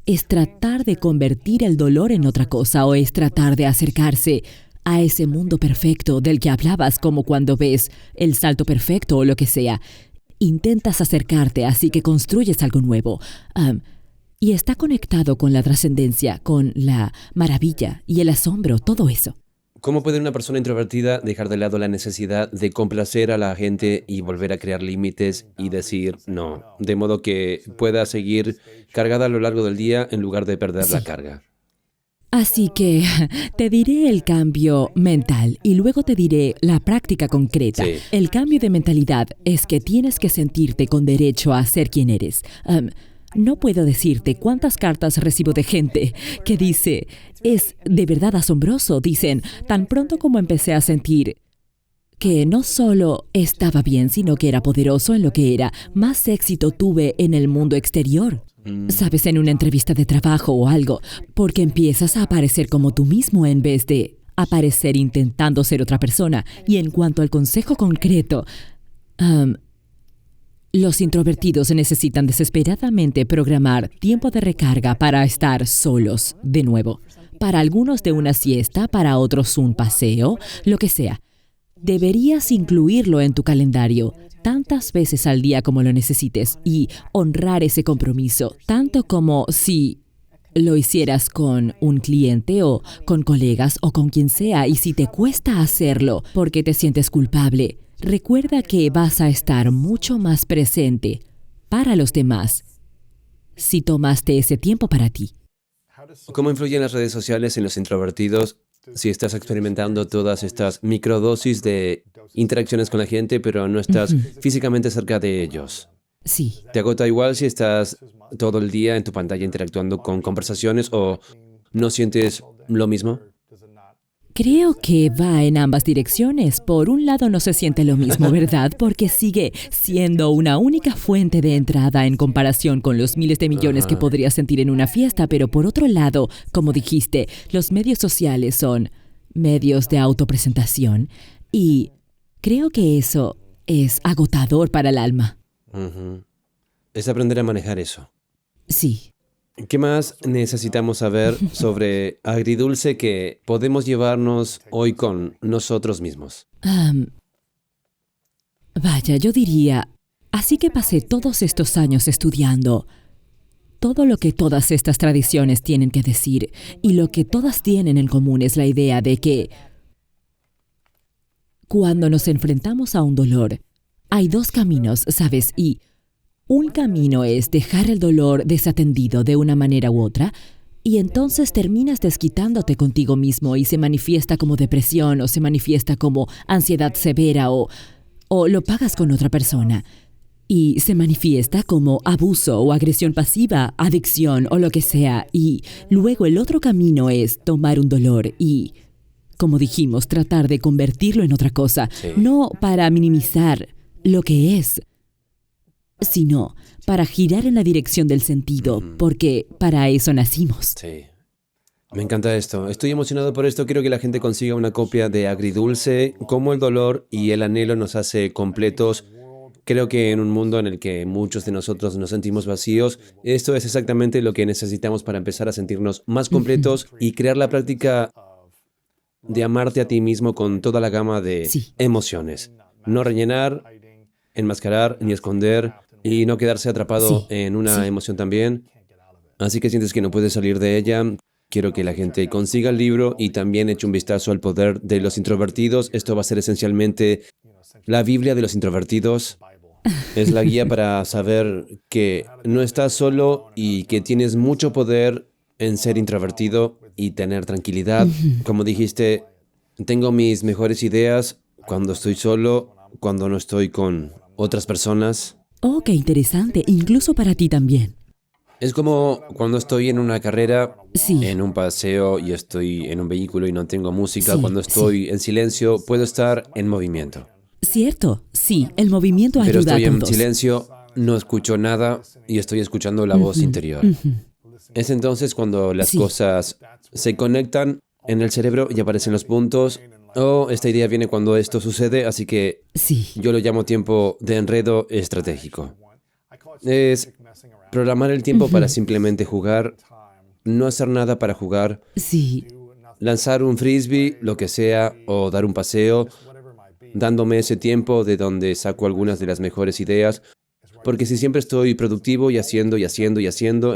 es tratar de convertir el dolor en otra cosa, o es tratar de acercarse a ese mundo perfecto del que hablabas, como cuando ves el salto perfecto o lo que sea. Intentas acercarte, así que construyes algo nuevo. Y está conectado con la trascendencia, con la maravilla y el asombro, todo eso. ¿Cómo puede una persona introvertida dejar de lado la necesidad de complacer a la gente y volver a crear límites y decir no, de modo que pueda seguir cargada a lo largo del día en lugar de perder la carga? Así que te diré el cambio mental y luego te diré la práctica concreta. Sí. El cambio de mentalidad es que tienes que sentirte con derecho a ser quien eres. No puedo decirte cuántas cartas recibo de gente que dice, es de verdad asombroso. Dicen, tan pronto como empecé a sentir que no solo estaba bien, sino que era poderoso en lo que era, más éxito tuve en el mundo exterior. Sabes, en una entrevista de trabajo o algo, porque empiezas a aparecer como tú mismo en vez de aparecer intentando ser otra persona. Y en cuanto al consejo concreto, los introvertidos necesitan desesperadamente programar tiempo de recarga para estar solos de nuevo. para algunos de una siesta, para otros un paseo, lo que sea. Deberías incluirlo en tu calendario tantas veces al día como lo necesites y honrar ese compromiso, tanto como si lo hicieras con un cliente o con colegas o con quien sea, y si te cuesta hacerlo porque te sientes culpable, recuerda que vas a estar mucho más presente para los demás si tomaste ese tiempo para ti. ¿Cómo influyen las redes sociales en los introvertidos si estás experimentando todas estas microdosis de interacciones con la gente, pero no estás físicamente cerca de ellos? Sí. ¿Te agota igual si estás todo el día en tu pantalla interactuando con conversaciones o no sientes lo mismo? Creo que va en ambas direcciones. Por un lado no se siente lo mismo, ¿verdad? Porque sigue siendo una única fuente de entrada en comparación con los miles de millones que podrías sentir en una fiesta. Pero por otro lado, como dijiste, los medios sociales son medios de autopresentación y creo que eso es agotador para el alma. Es aprender a manejar eso. Sí. ¿Qué más necesitamos saber sobre agridulce que podemos llevarnos hoy con nosotros mismos? Vaya, yo diría, así que pasé todos estos años estudiando todo lo que todas estas tradiciones tienen que decir, y lo que todas tienen en común es la idea de que cuando nos enfrentamos a un dolor, hay dos caminos, ¿sabes? Y un camino es dejar el dolor desatendido de una manera u otra, y entonces terminas desquitándote contigo mismo y se manifiesta como depresión o se manifiesta como ansiedad severa o lo pagas con otra persona. Y se manifiesta como abuso o agresión pasiva, adicción o lo que sea. Y luego el otro camino es tomar un dolor y, como dijimos, tratar de convertirlo en otra cosa. Sí. No para minimizar lo que es, sino para girar en la dirección del sentido, porque para eso nacimos. Sí. Me encanta esto. Estoy emocionado por esto. Quiero que la gente consiga una copia de Agridulce, cómo el dolor y el anhelo nos hace completos. Creo que en un mundo en el que muchos de nosotros nos sentimos vacíos, esto es exactamente lo que necesitamos para empezar a sentirnos más completos y crear la práctica de amarte a ti mismo con toda la gama de emociones. No rellenar, enmascarar ni esconder y no quedarse atrapado en una emoción también. Así que sientes que no puedes salir de ella. Quiero que la gente consiga el libro y también eche un vistazo al poder de los introvertidos. Esto va a ser esencialmente la Biblia de los introvertidos. Es la guía para saber que no estás solo y que tienes mucho poder en ser introvertido y tener tranquilidad. Como dijiste, tengo mis mejores ideas cuando estoy solo, cuando no estoy con otras personas. Oh, qué interesante, incluso para ti también. Es como cuando estoy en una carrera, Sí. en un paseo y estoy en un vehículo y no tengo música. Sí, Cuando estoy en silencio, puedo estar en movimiento. Cierto, sí, el movimiento Pero ayuda a estoy en todos. silencio, no escucho nada y estoy escuchando la voz interior. Es entonces cuando las cosas se conectan en el cerebro y aparecen los puntos. Esta idea viene cuando esto sucede, así que Sí, yo lo llamo tiempo de enredo estratégico. Es programar el tiempo para simplemente jugar, no hacer nada para jugar, sí, lanzar un frisbee, lo que sea, o dar un paseo, dándome ese tiempo de donde saco algunas de las mejores ideas, porque si siempre estoy productivo y haciendo,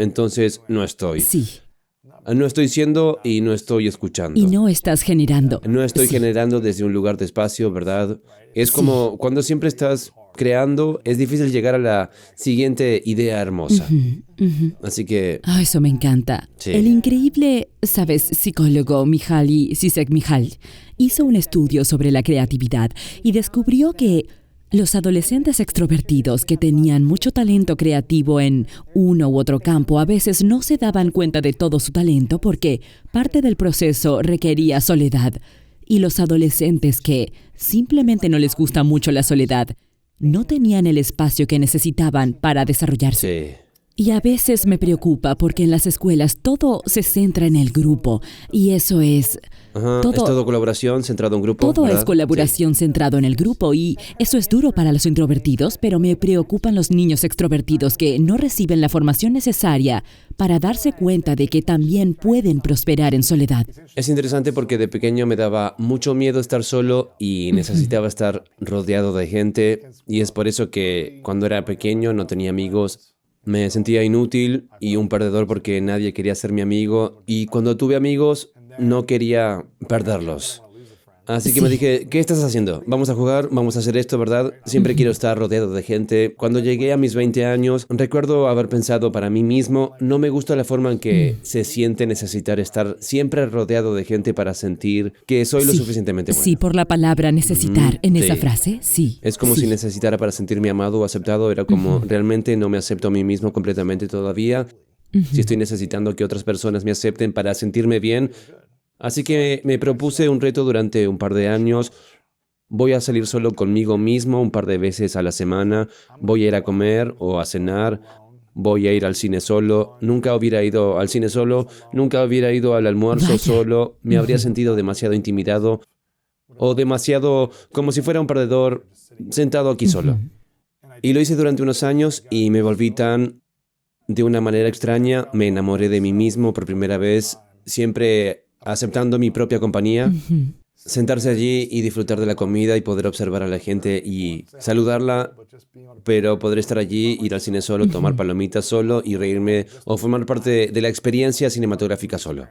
entonces no estoy. sí. No estoy siendo y no estoy escuchando. Y no estás generando. No estoy Sí. generando desde un lugar de espacio, ¿verdad? Es como cuando siempre estás creando, es difícil llegar a la siguiente idea hermosa. Así que, Eso me encanta. Sí. El increíble, ¿sabes? Psicólogo Mihaly Csikszentmihalyi hizo un estudio sobre la creatividad y descubrió que los adolescentes extrovertidos que tenían mucho talento creativo en uno u otro campo a veces no se daban cuenta de todo su talento porque parte del proceso requería soledad. Y los adolescentes que simplemente no les gusta mucho la soledad no tenían el espacio que necesitaban para desarrollarse. sí. Y a veces me preocupa porque en las escuelas todo se centra en el grupo y eso es... Ajá, es todo colaboración, centrado en grupo. Todo ¿verdad? es colaboración centrado en el grupo y eso es duro para los introvertidos, pero me preocupan los niños extrovertidos que no reciben la formación necesaria para darse cuenta de que también pueden prosperar en soledad. Es interesante porque de pequeño me daba mucho miedo estar solo y necesitaba estar rodeado de gente. Y es por eso que cuando era pequeño no tenía amigos. Me sentía inútil y un perdedor porque nadie quería ser mi amigo. Y cuando tuve amigos, no quería perderlos. Así que me dije, ¿qué estás haciendo? Vamos a jugar, vamos a hacer esto, ¿verdad? Siempre quiero estar rodeado de gente. Cuando llegué a mis 20 años, recuerdo haber pensado para mí mismo, no me gusta la forma en que se siente necesitar estar siempre rodeado de gente para sentir que soy lo suficientemente bueno. Sí, por la palabra necesitar en esa sí. frase, sí. Es como si necesitara para sentirme amado o aceptado. Era como, realmente no me acepto a mí mismo completamente todavía. Si estoy necesitando que otras personas me acepten para sentirme bien. Así que me propuse un reto durante un par de años. Voy a salir solo conmigo mismo un par de veces a la semana. Voy a ir a comer o a cenar. Voy a ir al cine solo. Nunca hubiera ido al cine solo. Nunca hubiera ido al almuerzo solo. Me habría sentido demasiado intimidado o demasiado como si fuera un perdedor sentado aquí solo. Y lo hice durante unos años y me volví tan, de una manera extraña, me enamoré de mí mismo por primera vez, siempre aceptando mi propia compañía. Sentarse allí y disfrutar de la comida y poder observar a la gente y saludarla, pero poder estar allí, ir al cine solo, tomar palomitas solo y reírme o formar parte de la experiencia cinematográfica solo.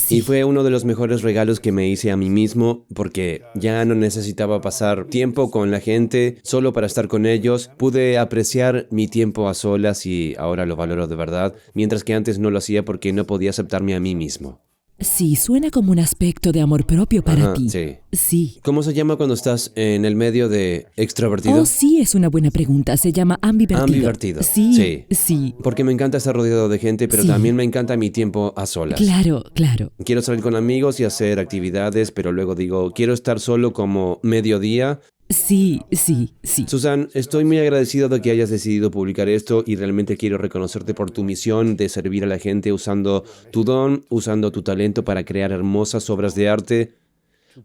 Y fue uno de los mejores regalos que me hice a mí mismo porque ya no necesitaba pasar tiempo con la gente solo para estar con ellos. Pude apreciar mi tiempo a solas y ahora lo valoro de verdad, mientras que antes no lo hacía porque no podía aceptarme a mí mismo. Sí, suena como un aspecto de amor propio para Ajá, ti. sí. Sí. ¿Cómo se llama cuando estás en el medio de extrovertido? Oh, sí, es una buena pregunta. Se llama ambivertido. Ambivertido. Sí, sí. Porque me encanta estar rodeado de gente, pero Sí. también me encanta mi tiempo a solas. Claro, claro. Quiero salir con amigos y hacer actividades, pero luego digo, quiero estar solo como mediodía. Sí, sí, sí. Susan, estoy muy agradecido de que hayas decidido publicar esto y realmente quiero reconocerte por tu misión de servir a la gente usando tu don, usando tu talento para crear hermosas obras de arte,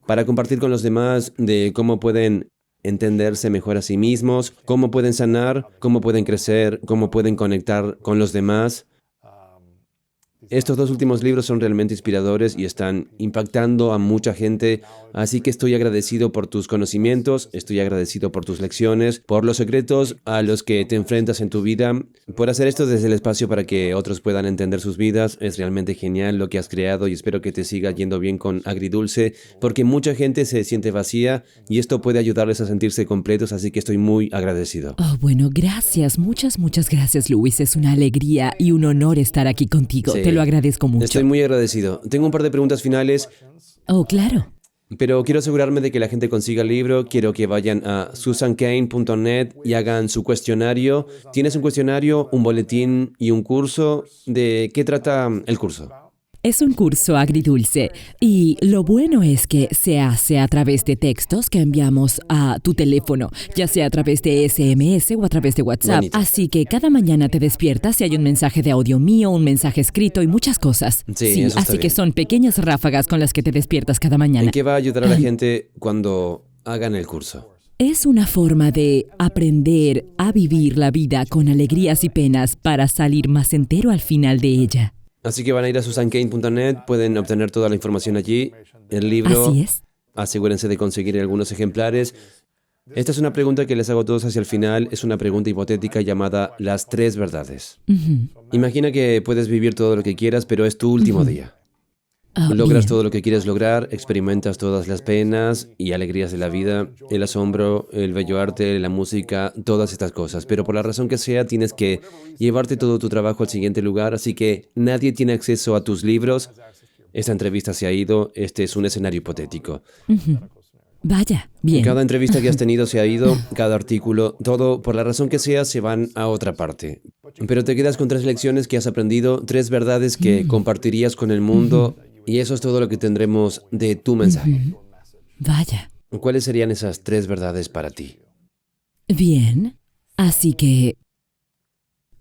para compartir con los demás de cómo pueden entenderse mejor a sí mismos, cómo pueden sanar, cómo pueden crecer, cómo pueden conectar con los demás. Estos dos últimos libros son realmente inspiradores y están impactando a mucha gente, así que estoy agradecido por tus conocimientos, estoy agradecido por tus lecciones, por los secretos a los que te enfrentas en tu vida, por hacer esto desde el espacio para que otros puedan entender sus vidas. Es realmente genial lo que has creado y espero que te siga yendo bien con Agridulce, porque mucha gente se siente vacía y esto puede ayudarles a sentirse completos, así que estoy muy agradecido. Oh, bueno, gracias. Muchas gracias, Luis. Es una alegría y un honor estar aquí contigo. Sí. Te lo agradezco mucho. Estoy muy agradecido. Tengo un par de preguntas finales. Oh, claro. Pero quiero asegurarme de que la gente consiga el libro. Quiero que vayan a susankane.net y hagan su cuestionario. ¿Tienes un cuestionario, un boletín y un curso? ¿De qué trata el curso? Es un curso agridulce y lo bueno es que se hace a través de textos que enviamos a tu teléfono, ya sea a través de SMS o a través de WhatsApp. Bonito. Así que cada mañana te despiertas y hay un mensaje de audio mío, un mensaje escrito y muchas cosas. Sí, eso está así que bien. son pequeñas ráfagas con las que te despiertas cada mañana. ¿En qué va a ayudar a la gente cuando hagan el curso? Es una forma de aprender a vivir la vida con alegrías y penas para salir más entero al final de ella. Así que van a ir a susankane.net, pueden obtener toda la información allí. El libro, Así es. asegúrense de conseguir algunos ejemplares. Esta es una pregunta que les hago a todos hacia el final. Es una pregunta hipotética llamada las 3 verdades. Imagina que puedes vivir todo lo que quieras, pero es tu último día. Logras Bien. todo lo que quieres lograr, experimentas todas las penas y alegrías de la vida, el asombro, el bello arte, la música, todas estas cosas. Pero por la razón que sea, tienes que llevarte todo tu trabajo al siguiente lugar, así que nadie tiene acceso a tus libros. Esta entrevista se ha ido, este es un escenario hipotético. Vaya, bien. Cada entrevista que has tenido se ha ido, cada artículo, todo, por la razón que sea, se van a otra parte. Pero te quedas con 3 lecciones que has aprendido, 3 verdades que compartirías con el mundo, y eso es todo lo que tendremos de tu mensaje. Vaya. ¿Cuáles serían esas 3 verdades para ti? Bien. Así que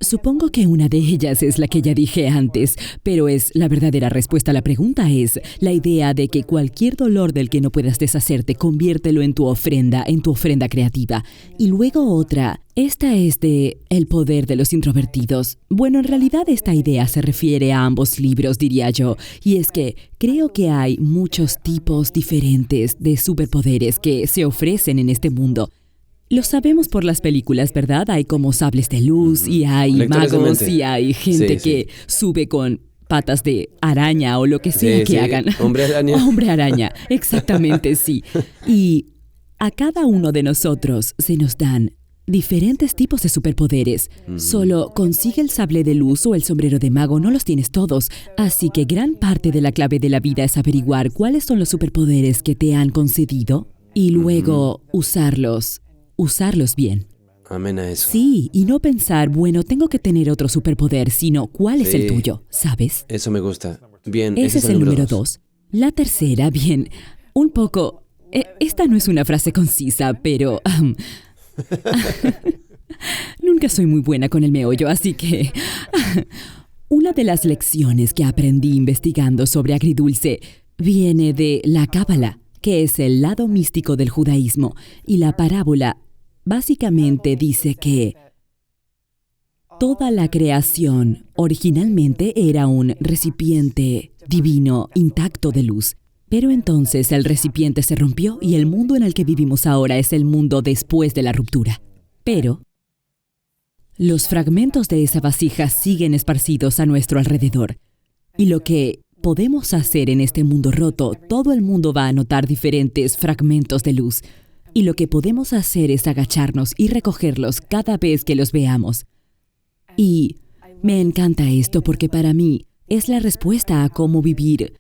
Supongo que una de ellas es la que ya dije antes, pero la verdadera respuesta a la pregunta es la idea de que cualquier dolor del que no puedas deshacerte, conviértelo en tu ofrenda creativa. Y luego otra, esta es de El poder de los introvertidos. Bueno, en realidad esta idea se refiere a ambos libros, diría yo, y es que creo que hay muchos tipos diferentes de superpoderes que se ofrecen en este mundo. Lo sabemos por las películas, ¿verdad? Hay como sables de luz y hay Lectores de magos mente. y hay gente Sí, que sube con patas de araña o lo que sea Sí, que sí, hagan. hombre araña. Hombre araña, exactamente, sí. Y a cada uno de nosotros se nos dan diferentes tipos de superpoderes. Solo consigue el sable de luz o el sombrero de mago, no los tienes todos. Así que gran parte de la clave de la vida es averiguar cuáles son los superpoderes que te han concedido y luego usarlos bien. Amén a eso. Sí, y no pensar, bueno, tengo que tener otro superpoder, sino cuál es el Sí. tuyo, ¿sabes? Eso me gusta. Bien, Ese es el número 2. dos. La tercera, bien, un poco... esta no es una frase concisa, pero... nunca soy muy buena con el meollo, así que... una de las lecciones que aprendí investigando sobre agridulce viene de la Cábala, que es el lado místico del judaísmo, y la parábola básicamente dice que toda la creación originalmente era un recipiente divino intacto de luz. Pero entonces el recipiente se rompió y el mundo en el que vivimos ahora es el mundo después de la ruptura. Pero los fragmentos de esa vasija siguen esparcidos a nuestro alrededor. Y lo que podemos hacer en este mundo roto, todo el mundo va a notar diferentes fragmentos de luz. Y lo que podemos hacer es agacharnos y recogerlos cada vez que los veamos. Y me encanta esto porque para mí es la respuesta a cómo vivir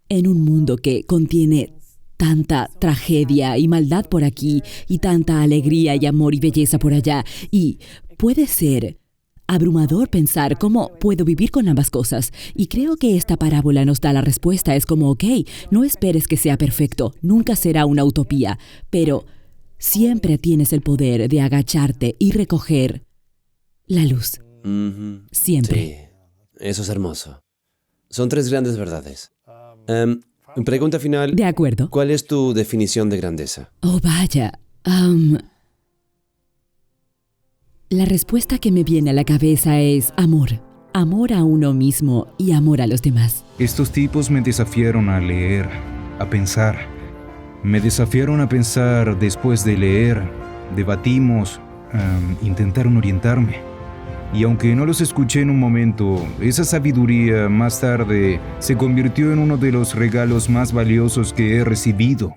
en un mundo que contiene tanta tragedia y maldad por aquí y tanta alegría y amor y belleza por allá. Y puede ser abrumador pensar cómo puedo vivir con ambas cosas. Y creo que esta parábola nos da la respuesta. Es como, ok, no esperes que sea perfecto, nunca será una utopía, pero siempre tienes el poder de agacharte y recoger la luz. Ujú. Siempre. Sí, eso es hermoso. Son 3 grandes verdades. Pregunta final. De acuerdo. ¿Cuál es tu definición de grandeza? Oh, vaya. La respuesta que me viene a la cabeza es amor. Amor a uno mismo y amor a los demás. Estos tipos me desafiaron a leer, a pensar. Me desafiaron a pensar después de leer. Debatimos, intentaron orientarme. Y aunque no los escuché en un momento, esa sabiduría más tarde se convirtió en uno de los regalos más valiosos que he recibido.